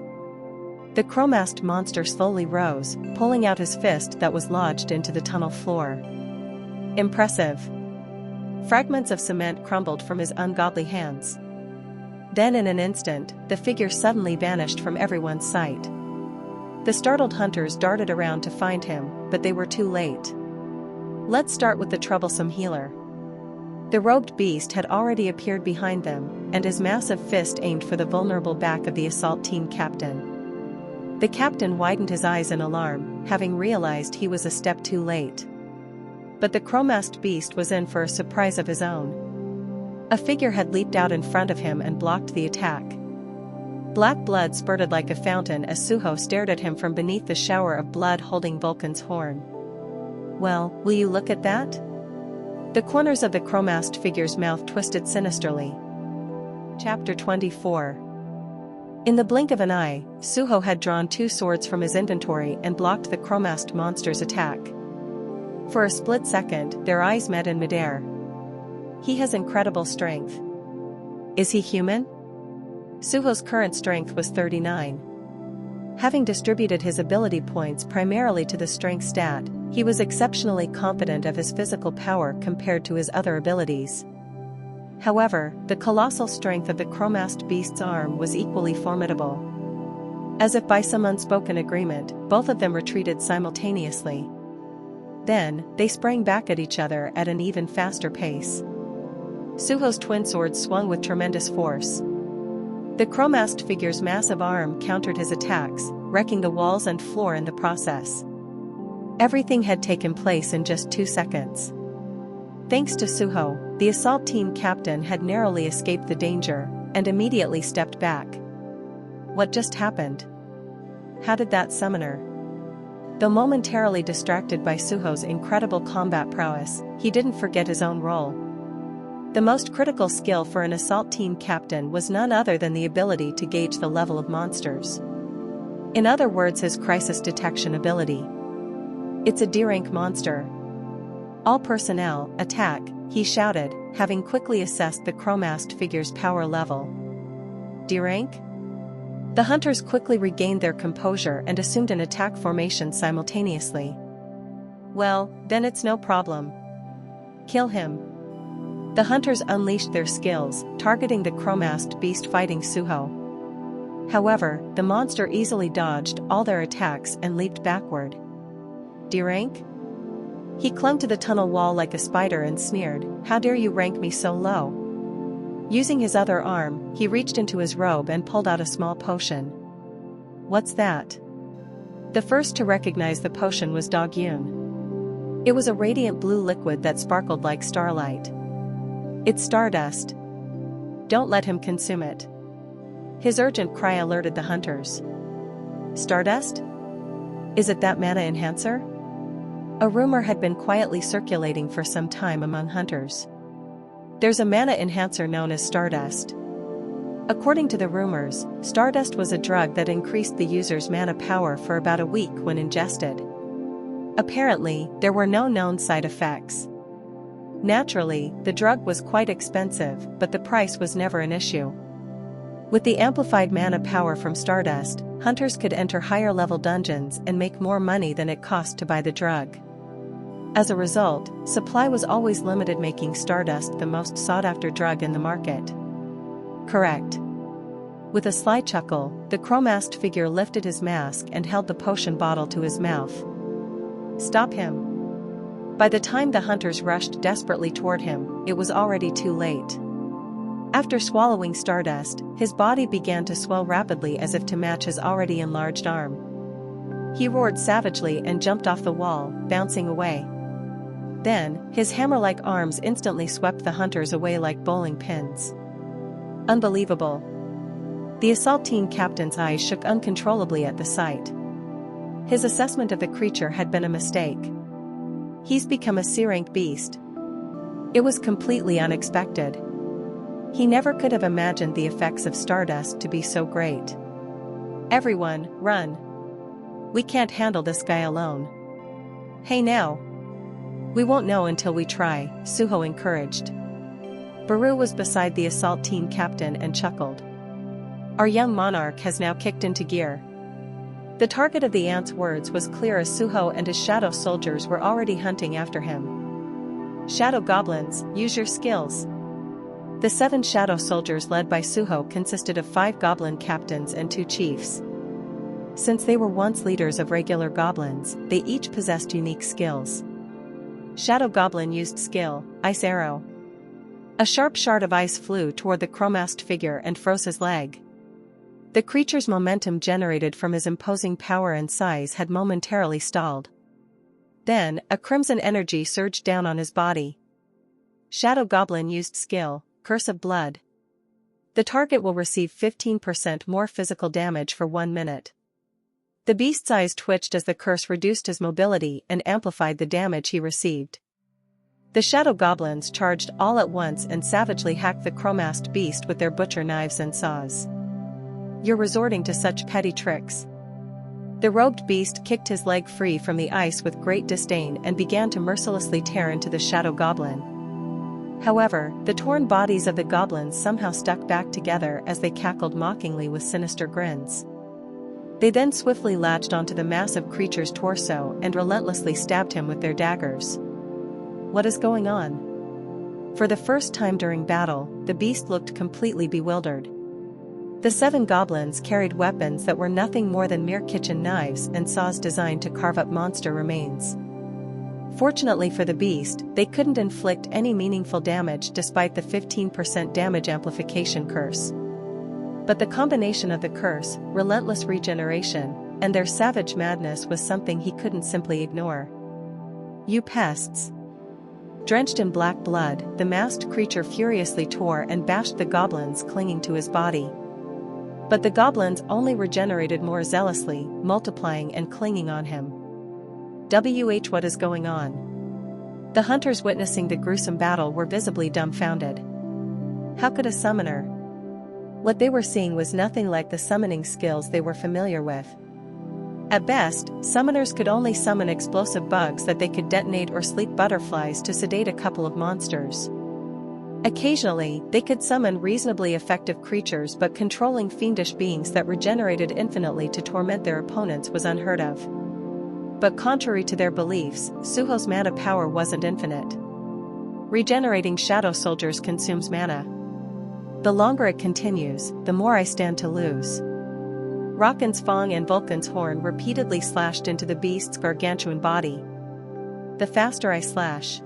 The crow-masked monster slowly rose, pulling out his fist that was lodged into the tunnel floor. Impressive. Fragments of cement crumbled from his ungodly hands. Then in an instant, the figure suddenly vanished from everyone's sight. The startled hunters darted around to find him, but they were too late. Let's start with the troublesome healer. The robed beast had already appeared behind them, and his massive fist aimed for the vulnerable back of the assault team captain. The captain widened his eyes in alarm, having realized he was a step too late. But the chromast beast was in for a surprise of his own. A figure had leaped out in front of him and blocked the attack. Black blood spurted like a fountain as Suho stared at him from beneath the shower of blood holding Vulcan's horn. "Well, will you look at that?" The corners of the chromast figure's mouth twisted sinisterly. Chapter 24. In the blink of an eye, Suho had drawn 2 swords from his inventory and blocked the chromast monster's attack. For a split second, their eyes met in midair. He has incredible strength. Is he human? Suho's current strength was 39. Having distributed his ability points primarily to the strength stat, he was exceptionally confident of his physical power compared to his other abilities. However, the colossal strength of the chromast beast's arm was equally formidable. As if by some unspoken agreement, both of them retreated simultaneously. Then, they sprang back at each other at an even faster pace. Suho's twin swords swung with tremendous force. The chromast figure's massive arm countered his attacks, wrecking the walls and floor in the process. Everything had taken place in just 2 seconds. Thanks to Suho, the assault team captain had narrowly escaped the danger, and immediately stepped back. What just happened? How did that summoner? Though momentarily distracted by Suho's incredible combat prowess, he didn't forget his own role. The most critical skill for an assault team captain was none other than the ability to gauge the level of monsters. In other words, his crisis detection ability. "It's a D-rank monster. All personnel, attack," he shouted, having quickly assessed the chromast figure's power level. D-rank? The hunters quickly regained their composure and assumed an attack formation simultaneously. "Well, then it's no problem. Kill him." The hunters unleashed their skills, targeting the chromast beast fighting Suho. However, the monster easily dodged all their attacks and leaped backward. D-rank? He clung to the tunnel wall like a spider and sneered, "How dare you rank me so low?" Using his other arm, he reached into his robe and pulled out a small potion. "What's that?" The first to recognize the potion was Dog-Yun. It was a radiant blue liquid that sparkled like starlight. "It's stardust. Don't let him consume it." His urgent cry alerted the hunters. "Stardust? Is it that mana enhancer?" A rumor had been quietly circulating for some time among hunters. There's a mana enhancer known as stardust. According to the rumors, stardust was a drug that increased the user's mana power for about a week when ingested. Apparently, there were no known side effects. Naturally, the drug was quite expensive, but the price was never an issue. With the amplified mana power from stardust, hunters could enter higher-level dungeons and make more money than it cost to buy the drug. As a result, supply was always limited, making stardust the most sought-after drug in the market. Correct. With a sly chuckle, the chromast figure lifted his mask and held the potion bottle to his mouth. "Stop him." By the time the hunters rushed desperately toward him, it was already too late. After swallowing stardust, his body began to swell rapidly as if to match his already enlarged arm. He roared savagely and jumped off the wall, bouncing away. Then, his hammer-like arms instantly swept the hunters away like bowling pins. Unbelievable. The assault team captain's eyes shook uncontrollably at the sight. His assessment of the creature had been a mistake. He's become a C-rank beast. It was completely unexpected. He never could have imagined the effects of stardust to be so great. "Everyone, run. We can't handle this guy alone." "Hey now. We won't know until we try," Suho encouraged. Baru was beside the assault team captain and chuckled. "Our young monarch has now kicked into gear." The target of the ant's words was clear as Suho and his shadow soldiers were already hunting after him. "Shadow goblins, use your skills." The 7 shadow soldiers led by Suho consisted of 5 goblin captains and 2 chiefs. Since they were once leaders of regular goblins, they each possessed unique skills. Shadow Goblin used skill, Ice Arrow. A sharp shard of ice flew toward the chromast figure and froze his leg. The creature's momentum generated from his imposing power and size had momentarily stalled. Then, a crimson energy surged down on his body. Shadow Goblin used skill, Curse of Blood. The target will receive 15% more physical damage for 1 minute. The beast's eyes twitched as the curse reduced his mobility and amplified the damage he received. The shadow goblins charged all at once and savagely hacked the chromast beast with their butcher knives and saws. "You're resorting to such petty tricks." The robed beast kicked his leg free from the ice with great disdain and began to mercilessly tear into the shadow goblin. However, the torn bodies of the goblins somehow stuck back together as they cackled mockingly with sinister grins. They then swiftly latched onto the massive creature's torso and relentlessly stabbed him with their daggers. What is going on? For the first time during battle, the beast looked completely bewildered. The 7 goblins carried weapons that were nothing more than mere kitchen knives and saws designed to carve up monster remains. Fortunately for the beast, they couldn't inflict any meaningful damage despite the 15% damage amplification curse. But the combination of the curse, relentless regeneration, and their savage madness was something he couldn't simply ignore. "You pests!" Drenched in black blood, the masked creature furiously tore and bashed the goblins clinging to his body. But the goblins only regenerated more zealously, multiplying and clinging on him. What is going on? The hunters witnessing the gruesome battle were visibly dumbfounded. How could a summoner? What they were seeing was nothing like the summoning skills they were familiar with. At best, summoners could only summon explosive bugs that they could detonate or sleep butterflies to sedate a couple of monsters. Occasionally, they could summon reasonably effective creatures, but controlling fiendish beings that regenerated infinitely to torment their opponents was unheard of. But contrary to their beliefs, Suho's mana power wasn't infinite. Regenerating shadow soldiers consumes mana. The longer it continues, the more I stand to lose. Rakan's Fang and Vulcan's Horn repeatedly slashed into the beast's gargantuan body. The faster I slash.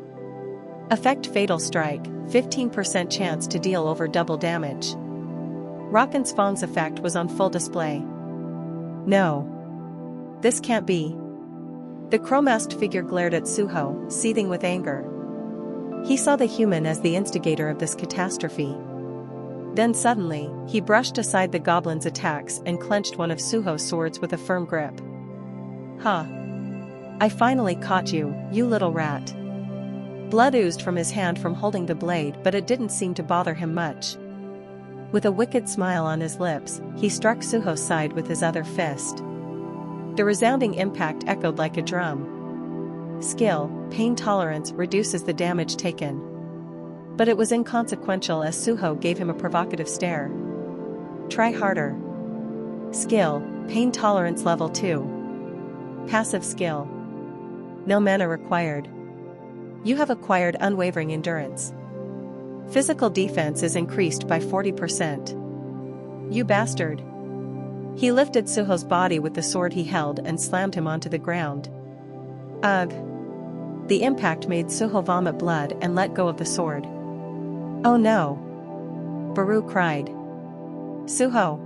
Effect Fatal Strike, 15% chance to deal over double damage. Rakan's Fang's effect was on full display. No. This can't be. The chromast figure glared at Suho, seething with anger. He saw the human as the instigator of this catastrophe. Then suddenly, he brushed aside the goblin's attacks and clenched one of Suho's swords with a firm grip. "Ha! I finally caught you, you little rat." Blood oozed from his hand from holding the blade, but it didn't seem to bother him much. With a wicked smile on his lips, he struck Suho's side with his other fist. The resounding impact echoed like a drum. Skill, Pain Tolerance reduces the damage taken. But it was inconsequential as Suho gave him a provocative stare. Try harder. Skill, Pain Tolerance Level 2. Passive skill. No mana required. You have acquired unwavering endurance. Physical defense is increased by 40%. You bastard. He lifted Suho's body with the sword he held and slammed him onto the ground. Ugh. The impact made Suho vomit blood and let go of the sword. Oh no. Baru cried. Suho.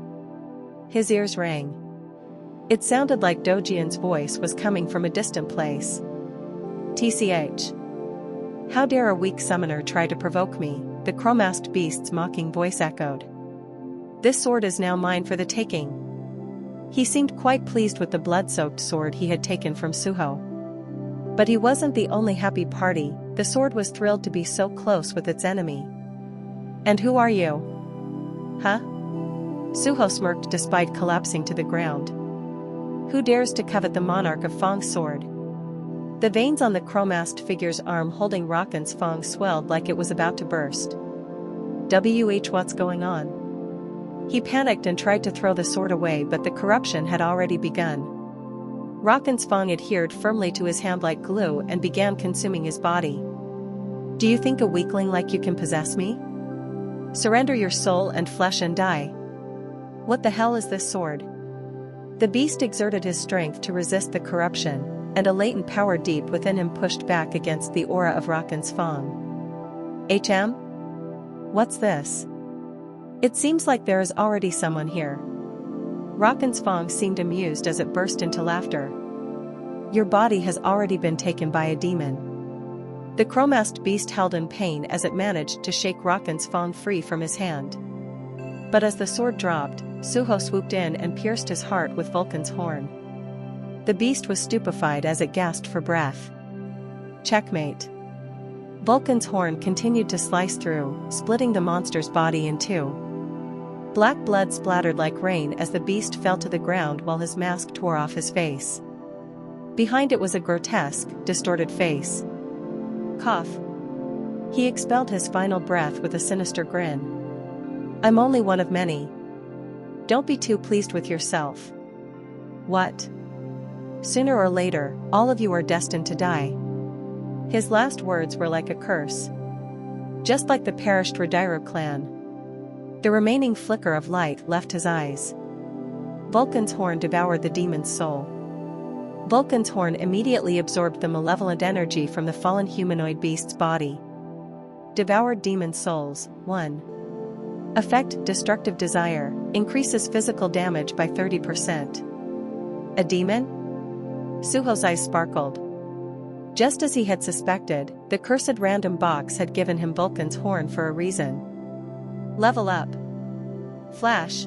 His ears rang. It sounded like Dojian's voice was coming from a distant place. TCH. How dare a weak summoner try to provoke me, the chromast beast's mocking voice echoed. This sword is now mine for the taking. He seemed quite pleased with the blood-soaked sword he had taken from Suho. But he wasn't the only happy party, the sword was thrilled to be so close with its enemy. And who are you? Huh? Suho smirked despite collapsing to the ground. Who dares to covet the monarch of Fang's sword? The veins on the chromast figure's arm holding Rakan's Fang swelled like it was about to burst. What's going on? He panicked and tried to throw the sword away, but the corruption had already begun. Rakan's Fang adhered firmly to his hand like glue and began consuming his body. Do you think a weakling like you can possess me? Surrender your soul and flesh and die. What the hell is this sword? The beast exerted his strength to resist the corruption, and a latent power deep within him pushed back against the aura of Rakan's Fang. What's this? It seems like there is already someone here. Rockin's Fong seemed amused as it burst into laughter. Your body has already been taken by a demon. The chromast beast held in pain as it managed to shake Rockin's Fong free from his hand. But as the sword dropped, Suho swooped in and pierced his heart with Vulcan's horn. The beast was stupefied as it gasped for breath. Checkmate. Vulcan's horn continued to slice through, splitting the monster's body in two. Black blood splattered like rain as the beast fell to the ground while his mask tore off his face. Behind it was a grotesque, distorted face. Cough. He expelled his final breath with a sinister grin. I'm only one of many. Don't be too pleased with yourself. What? Sooner or later, all of you are destined to die. His last words were like a curse. Just like the perished Ragnarok clan. The remaining flicker of light left his eyes. Vulcan's horn devoured the demon's soul. Vulcan's horn immediately absorbed the malevolent energy from the fallen humanoid beast's body. Devoured demon souls. 1. Effect: destructive desire, increases physical damage by 30%. A demon? Suho's eyes sparkled. Just as he had suspected, the cursed random box had given him Vulcan's horn for a reason. Level up. Flash.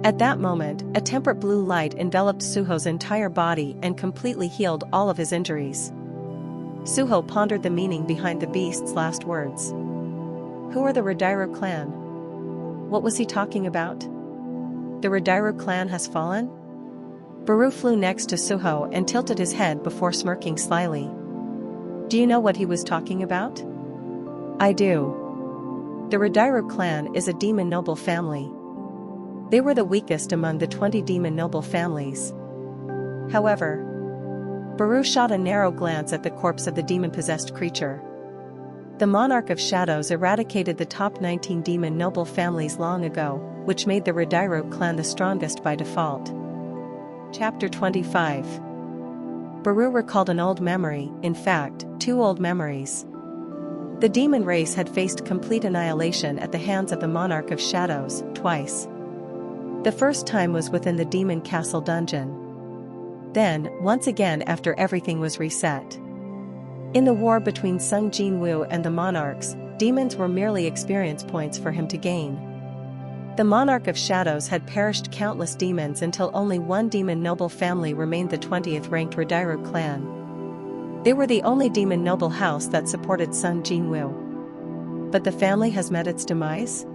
At that moment, a temperate blue light enveloped Suho's entire body and completely healed all of his injuries. Suho pondered the meaning behind the beast's last words. Who are the Ragnarok clan? What was he talking about? The Ragnarok clan has fallen? Baru flew next to Suho and tilted his head before smirking slyly. Do you know what he was talking about? I do. The Ragnarok clan is a demon noble family. They were the weakest among the 20 demon noble families. However, Baru shot a narrow glance at the corpse of the demon-possessed creature. The Monarch of Shadows eradicated the top 19 demon noble families long ago, which made the Ragnarok clan the strongest by default. Chapter 25. Baru recalled an old memory, in fact, two old memories. The demon race had faced complete annihilation at the hands of the Monarch of Shadows, twice. The first time was within the Demon Castle dungeon. Then, once again after everything was reset. In the war between Sung Jinwoo and the Monarchs, demons were merely experience points for him to gain. The Monarch of Shadows had perished countless demons until only one demon noble family remained, the 20th ranked Ragnarok clan. They were the only demon noble house that supported Sung Jinwoo. But the family has met its demise?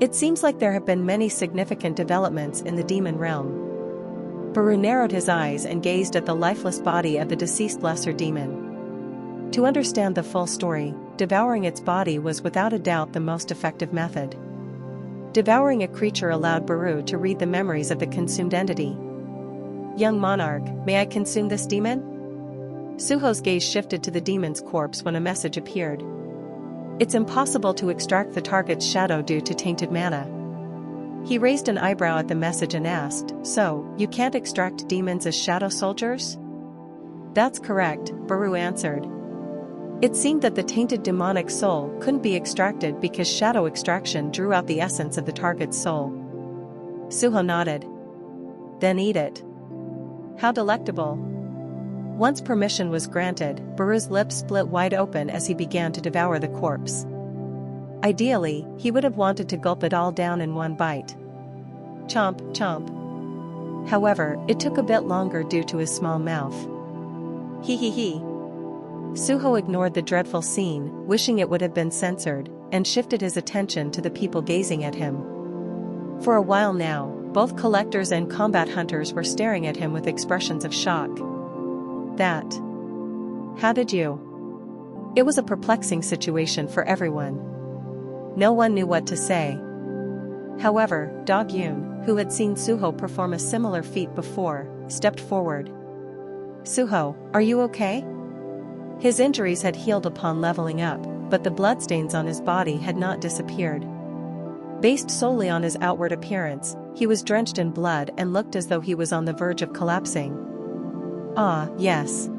It seems like there have been many significant developments in the demon realm. Baru narrowed his eyes and gazed at the lifeless body of the deceased lesser demon. To understand the full story, devouring its body was without a doubt the most effective method. Devouring a creature allowed Baru to read the memories of the consumed entity. Young monarch, may I consume this demon? Suho's gaze shifted to the demon's corpse when a message appeared. It's impossible to extract the target's shadow due to tainted mana. He raised an eyebrow at the message and asked, so, you can't extract demons as shadow soldiers? That's correct, Baru answered. It seemed that the tainted demonic soul couldn't be extracted because shadow extraction drew out the essence of the target's soul. Suho nodded. Then eat it. How delectable. Once permission was granted, Baru's lips split wide open as he began to devour the corpse. Ideally, he would have wanted to gulp it all down in one bite. Chomp, chomp. However, it took a bit longer due to his small mouth. Hee hee hee. Suho ignored the dreadful scene, wishing it would have been censored, and shifted his attention to the people gazing at him. For a while now, both collectors and combat hunters were staring at him with expressions of shock. That. How did you? It was a perplexing situation for everyone. No one knew what to say. However, Dog Yoon, who had seen Suho perform a similar feat before, stepped forward. Suho, are you okay? His injuries had healed upon leveling up, but the bloodstains on his body had not disappeared. Based solely on his outward appearance, he was drenched in blood and looked as though he was on the verge of collapsing. Ah, yes.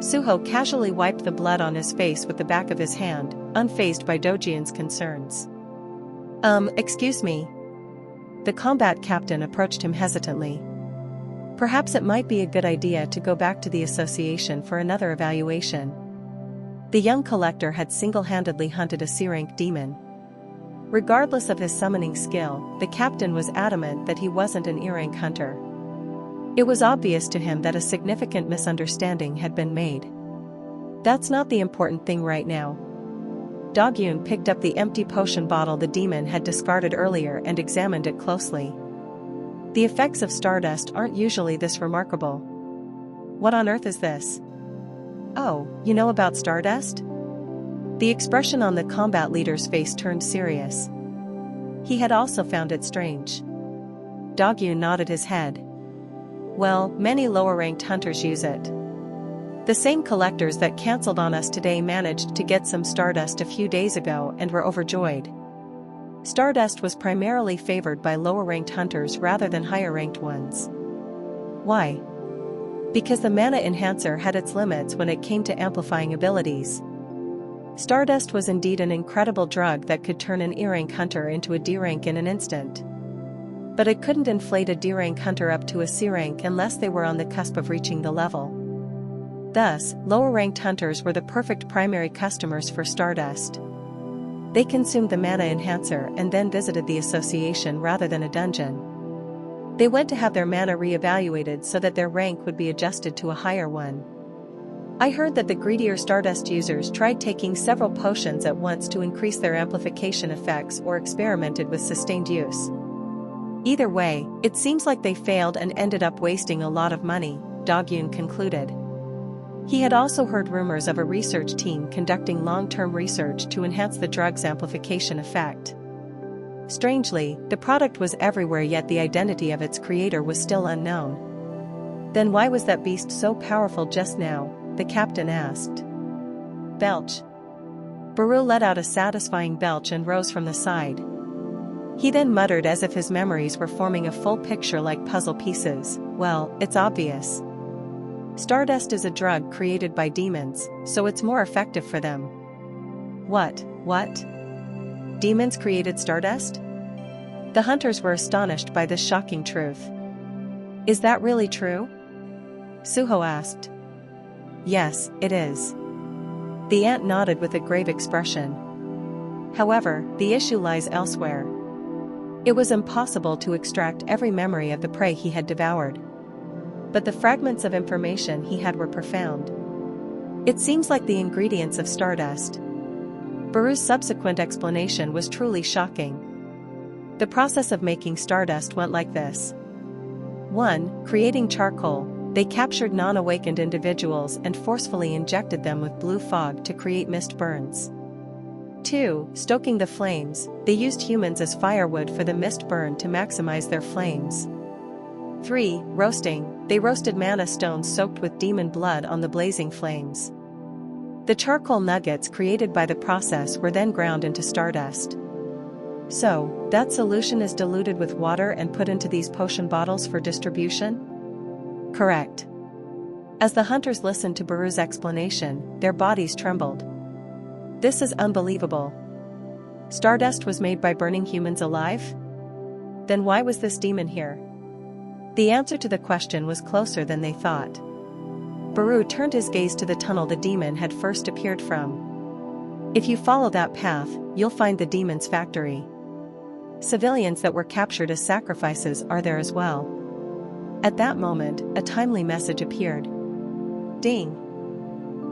Suho casually wiped the blood on his face with the back of his hand, unfazed by Dojin's concerns. Excuse me. The combat captain approached him hesitantly. Perhaps it might be a good idea to go back to the association for another evaluation. The young collector had single-handedly hunted a C-rank demon. Regardless of his summoning skill, the captain was adamant that he wasn't an E-rank hunter. It was obvious to him that a significant misunderstanding had been made. That's not the important thing right now. Dogyun picked up the empty potion bottle the demon had discarded earlier and examined it closely. The effects of stardust aren't usually this remarkable. What on earth is this? Oh, you know about stardust? The expression on the combat leader's face turned serious. He had also found it strange. Dogyun nodded his head. Well, many lower-ranked hunters use it. The same collectors that cancelled on us today managed to get some stardust a few days ago and were overjoyed. Stardust was primarily favored by lower-ranked hunters rather than higher-ranked ones. Why? Because the mana enhancer had its limits when it came to amplifying abilities. Stardust was indeed an incredible drug that could turn an E-rank hunter into a D-rank in an instant. But it couldn't inflate a D-rank hunter up to a C-rank unless they were on the cusp of reaching the level. Thus, lower-ranked hunters were the perfect primary customers for Stardust. They consumed the mana enhancer and then visited the association rather than a dungeon. They went to have their mana re-evaluated so that their rank would be adjusted to a higher one. I heard that the greedier Stardust users tried taking several potions at once to increase their amplification effects or experimented with sustained use. Either way, it seems like they failed and ended up wasting a lot of money, Dogyun concluded. He had also heard rumors of a research team conducting long-term research to enhance the drug's amplification effect. Strangely, the product was everywhere, yet the identity of its creator was still unknown. Then why was that beast so powerful just now? The captain asked. Belch. Baru let out a satisfying belch and rose from the side. He then muttered as if his memories were forming a full picture like puzzle pieces. Well, it's obvious. Stardust is a drug created by demons, so it's more effective for them. What? Demons created stardust? The hunters were astonished by this shocking truth. Is that really true? Suho asked. Yes, it is. The ant nodded with a grave expression. However, the issue lies elsewhere. It was impossible to extract every memory of the prey he had devoured. But the fragments of information he had were profound. It seems like the ingredients of stardust. Baru's subsequent explanation was truly shocking. The process of making stardust went like this. 1. Creating charcoal. They captured non-awakened individuals and forcefully injected them with blue fog to create mist burns. 2. Stoking the flames. They used humans as firewood for the mist burn to maximize their flames. 3. Roasting. They roasted mana stones soaked with demon blood on the blazing flames. The charcoal nuggets created by the process were then ground into stardust. So, that solution is diluted with water and put into these potion bottles for distribution? Correct. As the hunters listened to Baru's explanation, their bodies trembled. This is unbelievable. Stardust was made by burning humans alive? Then why was this demon here? The answer to the question was closer than they thought. Baru turned his gaze to the tunnel the demon had first appeared from. If you follow that path, you'll find the demon's factory. Civilians that were captured as sacrifices are there as well. At that moment, a timely message appeared. Ding!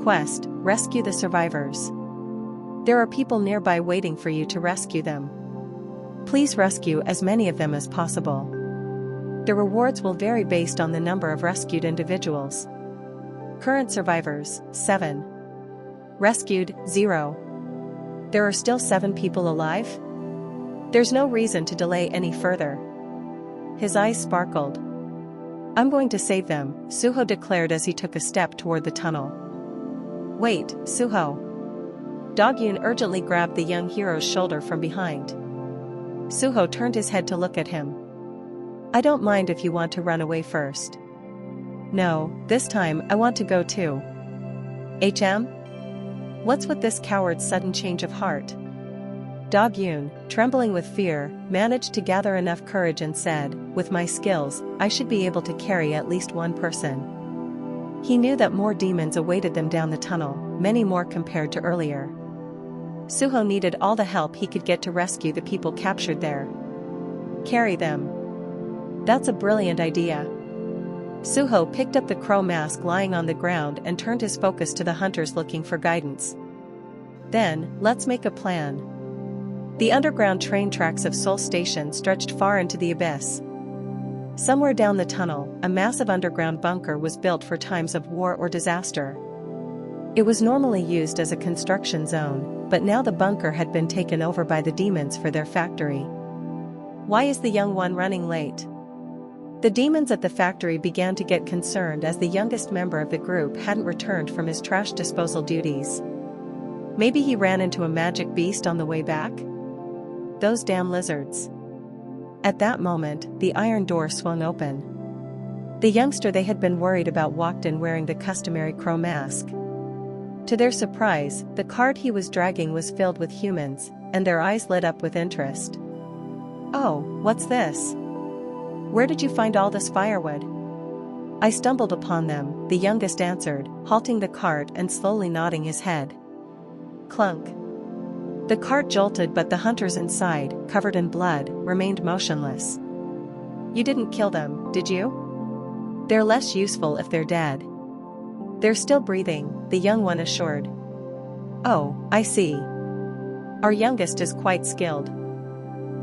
Quest: rescue the survivors. There are people nearby waiting for you to rescue them. Please rescue as many of them as possible. The rewards will vary based on the number of rescued individuals. Current survivors, 7. Rescued, 0. There are still 7 people alive? There's no reason to delay any further. His eyes sparkled. I'm going to save them, Suho declared as he took a step toward the tunnel. Wait, Suho. Dogyun urgently grabbed the young hero's shoulder from behind. Suho turned his head to look at him. I don't mind if you want to run away first. No, this time I want to go too. HM? What's with this coward's sudden change of heart? Dog Yun, trembling with fear, managed to gather enough courage and said, "With my skills, I should be able to carry at least one person." He knew that more demons awaited them down the tunnel, many more compared to earlier. Suho needed all the help he could get to rescue the people captured there. Carry them. That's a brilliant idea. Suho picked up the crow mask lying on the ground and turned his focus to the hunters looking for guidance. Then, let's make a plan. The underground train tracks of Seoul Station stretched far into the abyss. Somewhere down the tunnel, a massive underground bunker was built for times of war or disaster. It was normally used as a construction zone, but now the bunker had been taken over by the demons for their factory. Why is the young one running late? The demons at the factory began to get concerned as the youngest member of the group hadn't returned from his trash disposal duties. Maybe he ran into a magic beast on the way back? Those damn lizards. At that moment, the iron door swung open. The youngster they had been worried about walked in wearing the customary crow mask. To their surprise, the cart he was dragging was filled with humans, and their eyes lit up with interest. "Oh, what's this? Where did you find all this firewood?" "I stumbled upon them," the youngest answered, halting the cart and slowly nodding his head. Clunk. The cart jolted, but the hunters inside, covered in blood, remained motionless. "You didn't kill them, did you? They're less useful if they're dead." "They're still breathing," the young one assured. "Oh, I see. Our youngest is quite skilled."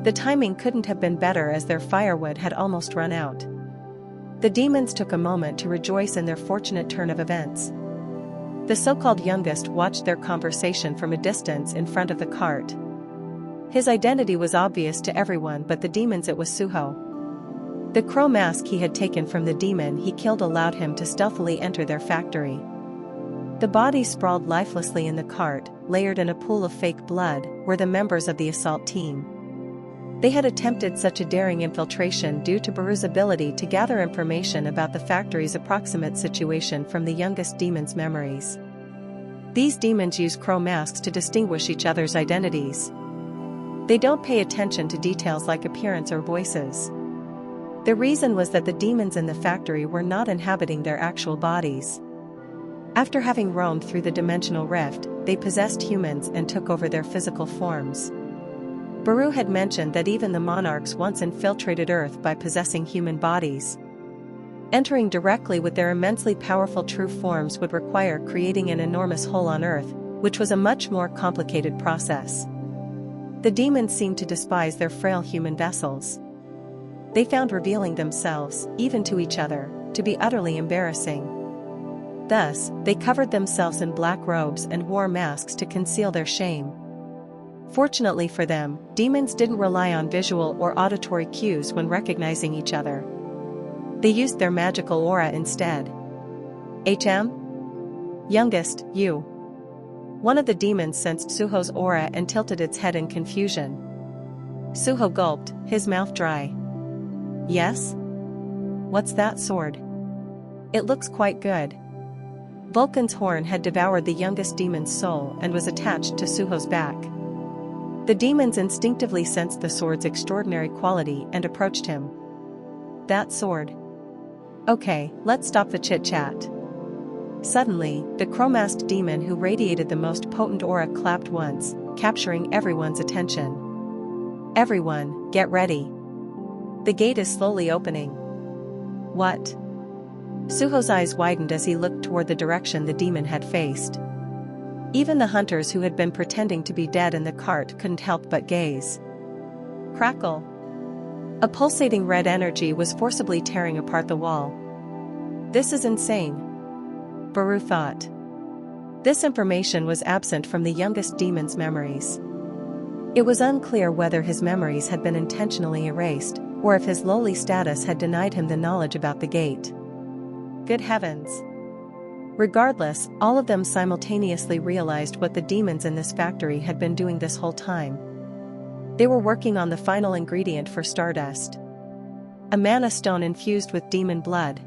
The timing couldn't have been better as their firewood had almost run out. The demons took a moment to rejoice in their fortunate turn of events. The so-called youngest watched their conversation from a distance in front of the cart. His identity was obvious to everyone but the demons. It was Suho. The crow mask he had taken from the demon he killed allowed him to stealthily enter their factory. The bodies sprawled lifelessly in the cart, layered in a pool of fake blood, were the members of the assault team. They had attempted such a daring infiltration due to Baru's ability to gather information about the factory's approximate situation from the youngest demon's memories. These demons use crow masks to distinguish each other's identities. They don't pay attention to details like appearance or voices. The reason was that the demons in the factory were not inhabiting their actual bodies. After having roamed through the dimensional rift, they possessed humans and took over their physical forms. Baru had mentioned that even the monarchs once infiltrated Earth by possessing human bodies. Entering directly with their immensely powerful true forms would require creating an enormous hole on Earth, which was a much more complicated process. The demons seemed to despise their frail human vessels. They found revealing themselves, even to each other, to be utterly embarrassing. Thus, they covered themselves in black robes and wore masks to conceal their shame. Fortunately for them, demons didn't rely on visual or auditory cues when recognizing each other. They used their magical aura instead. "HM? Youngest, you." One of the demons sensed Suho's aura and tilted its head in confusion. Suho gulped, his mouth dry. "Yes? What's that sword? It looks quite good." Vulcan's horn had devoured the youngest demon's soul and was attached to Suho's back. The demons instinctively sensed the sword's extraordinary quality and approached him. "That sword. Okay, let's stop the chit-chat." Suddenly, the crow-masked demon who radiated the most potent aura clapped once, capturing everyone's attention. "Everyone, get ready. The gate is slowly opening." "What?" Suho's eyes widened as he looked toward the direction the demon had faced. Even the hunters who had been pretending to be dead in the cart couldn't help but gaze. Crackle. A pulsating red energy was forcibly tearing apart the wall. "This is insane," Baru thought. This information was absent from the youngest demon's memories. It was unclear whether his memories had been intentionally erased, or if his lowly status had denied him the knowledge about the gate. Good heavens. Regardless, all of them simultaneously realized what the demons in this factory had been doing this whole time. They were working on the final ingredient for Stardust. A mana stone infused with demon blood.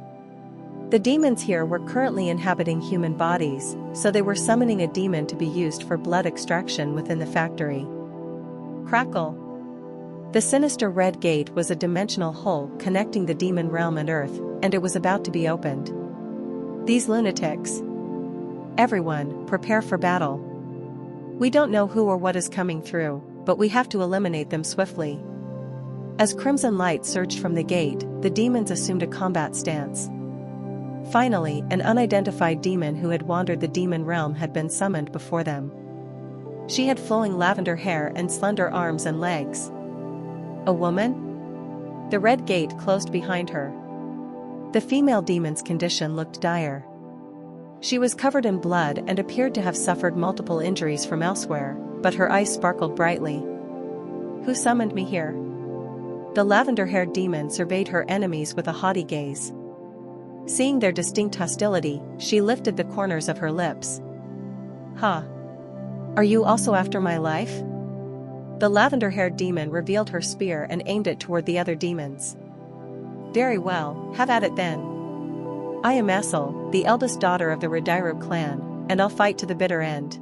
The demons here were currently inhabiting human bodies, so they were summoning a demon to be used for blood extraction within the factory. Crackle. The sinister red gate was a dimensional hole connecting the demon realm and Earth, and it was about to be opened. These lunatics. Everyone, prepare for battle. We don't know who or what is coming through, but we have to eliminate them swiftly. As crimson light surged from the gate, the demons assumed a combat stance. Finally, an unidentified demon who had wandered the demon realm had been summoned before them. She had flowing lavender hair and slender arms and legs. A woman? The red gate closed behind her. The female demon's condition looked dire. She was covered in blood and appeared to have suffered multiple injuries from elsewhere, but her eyes sparkled brightly. Who summoned me here? The lavender-haired demon surveyed her enemies with a haughty gaze. Seeing their distinct hostility, she lifted the corners of her lips. Huh. Are you also after my life? The lavender-haired demon revealed her spear and aimed it toward the other demons. Very well, have at it then. I am Assel, the eldest daughter of the Ragnarok clan, and I'll fight to the bitter end.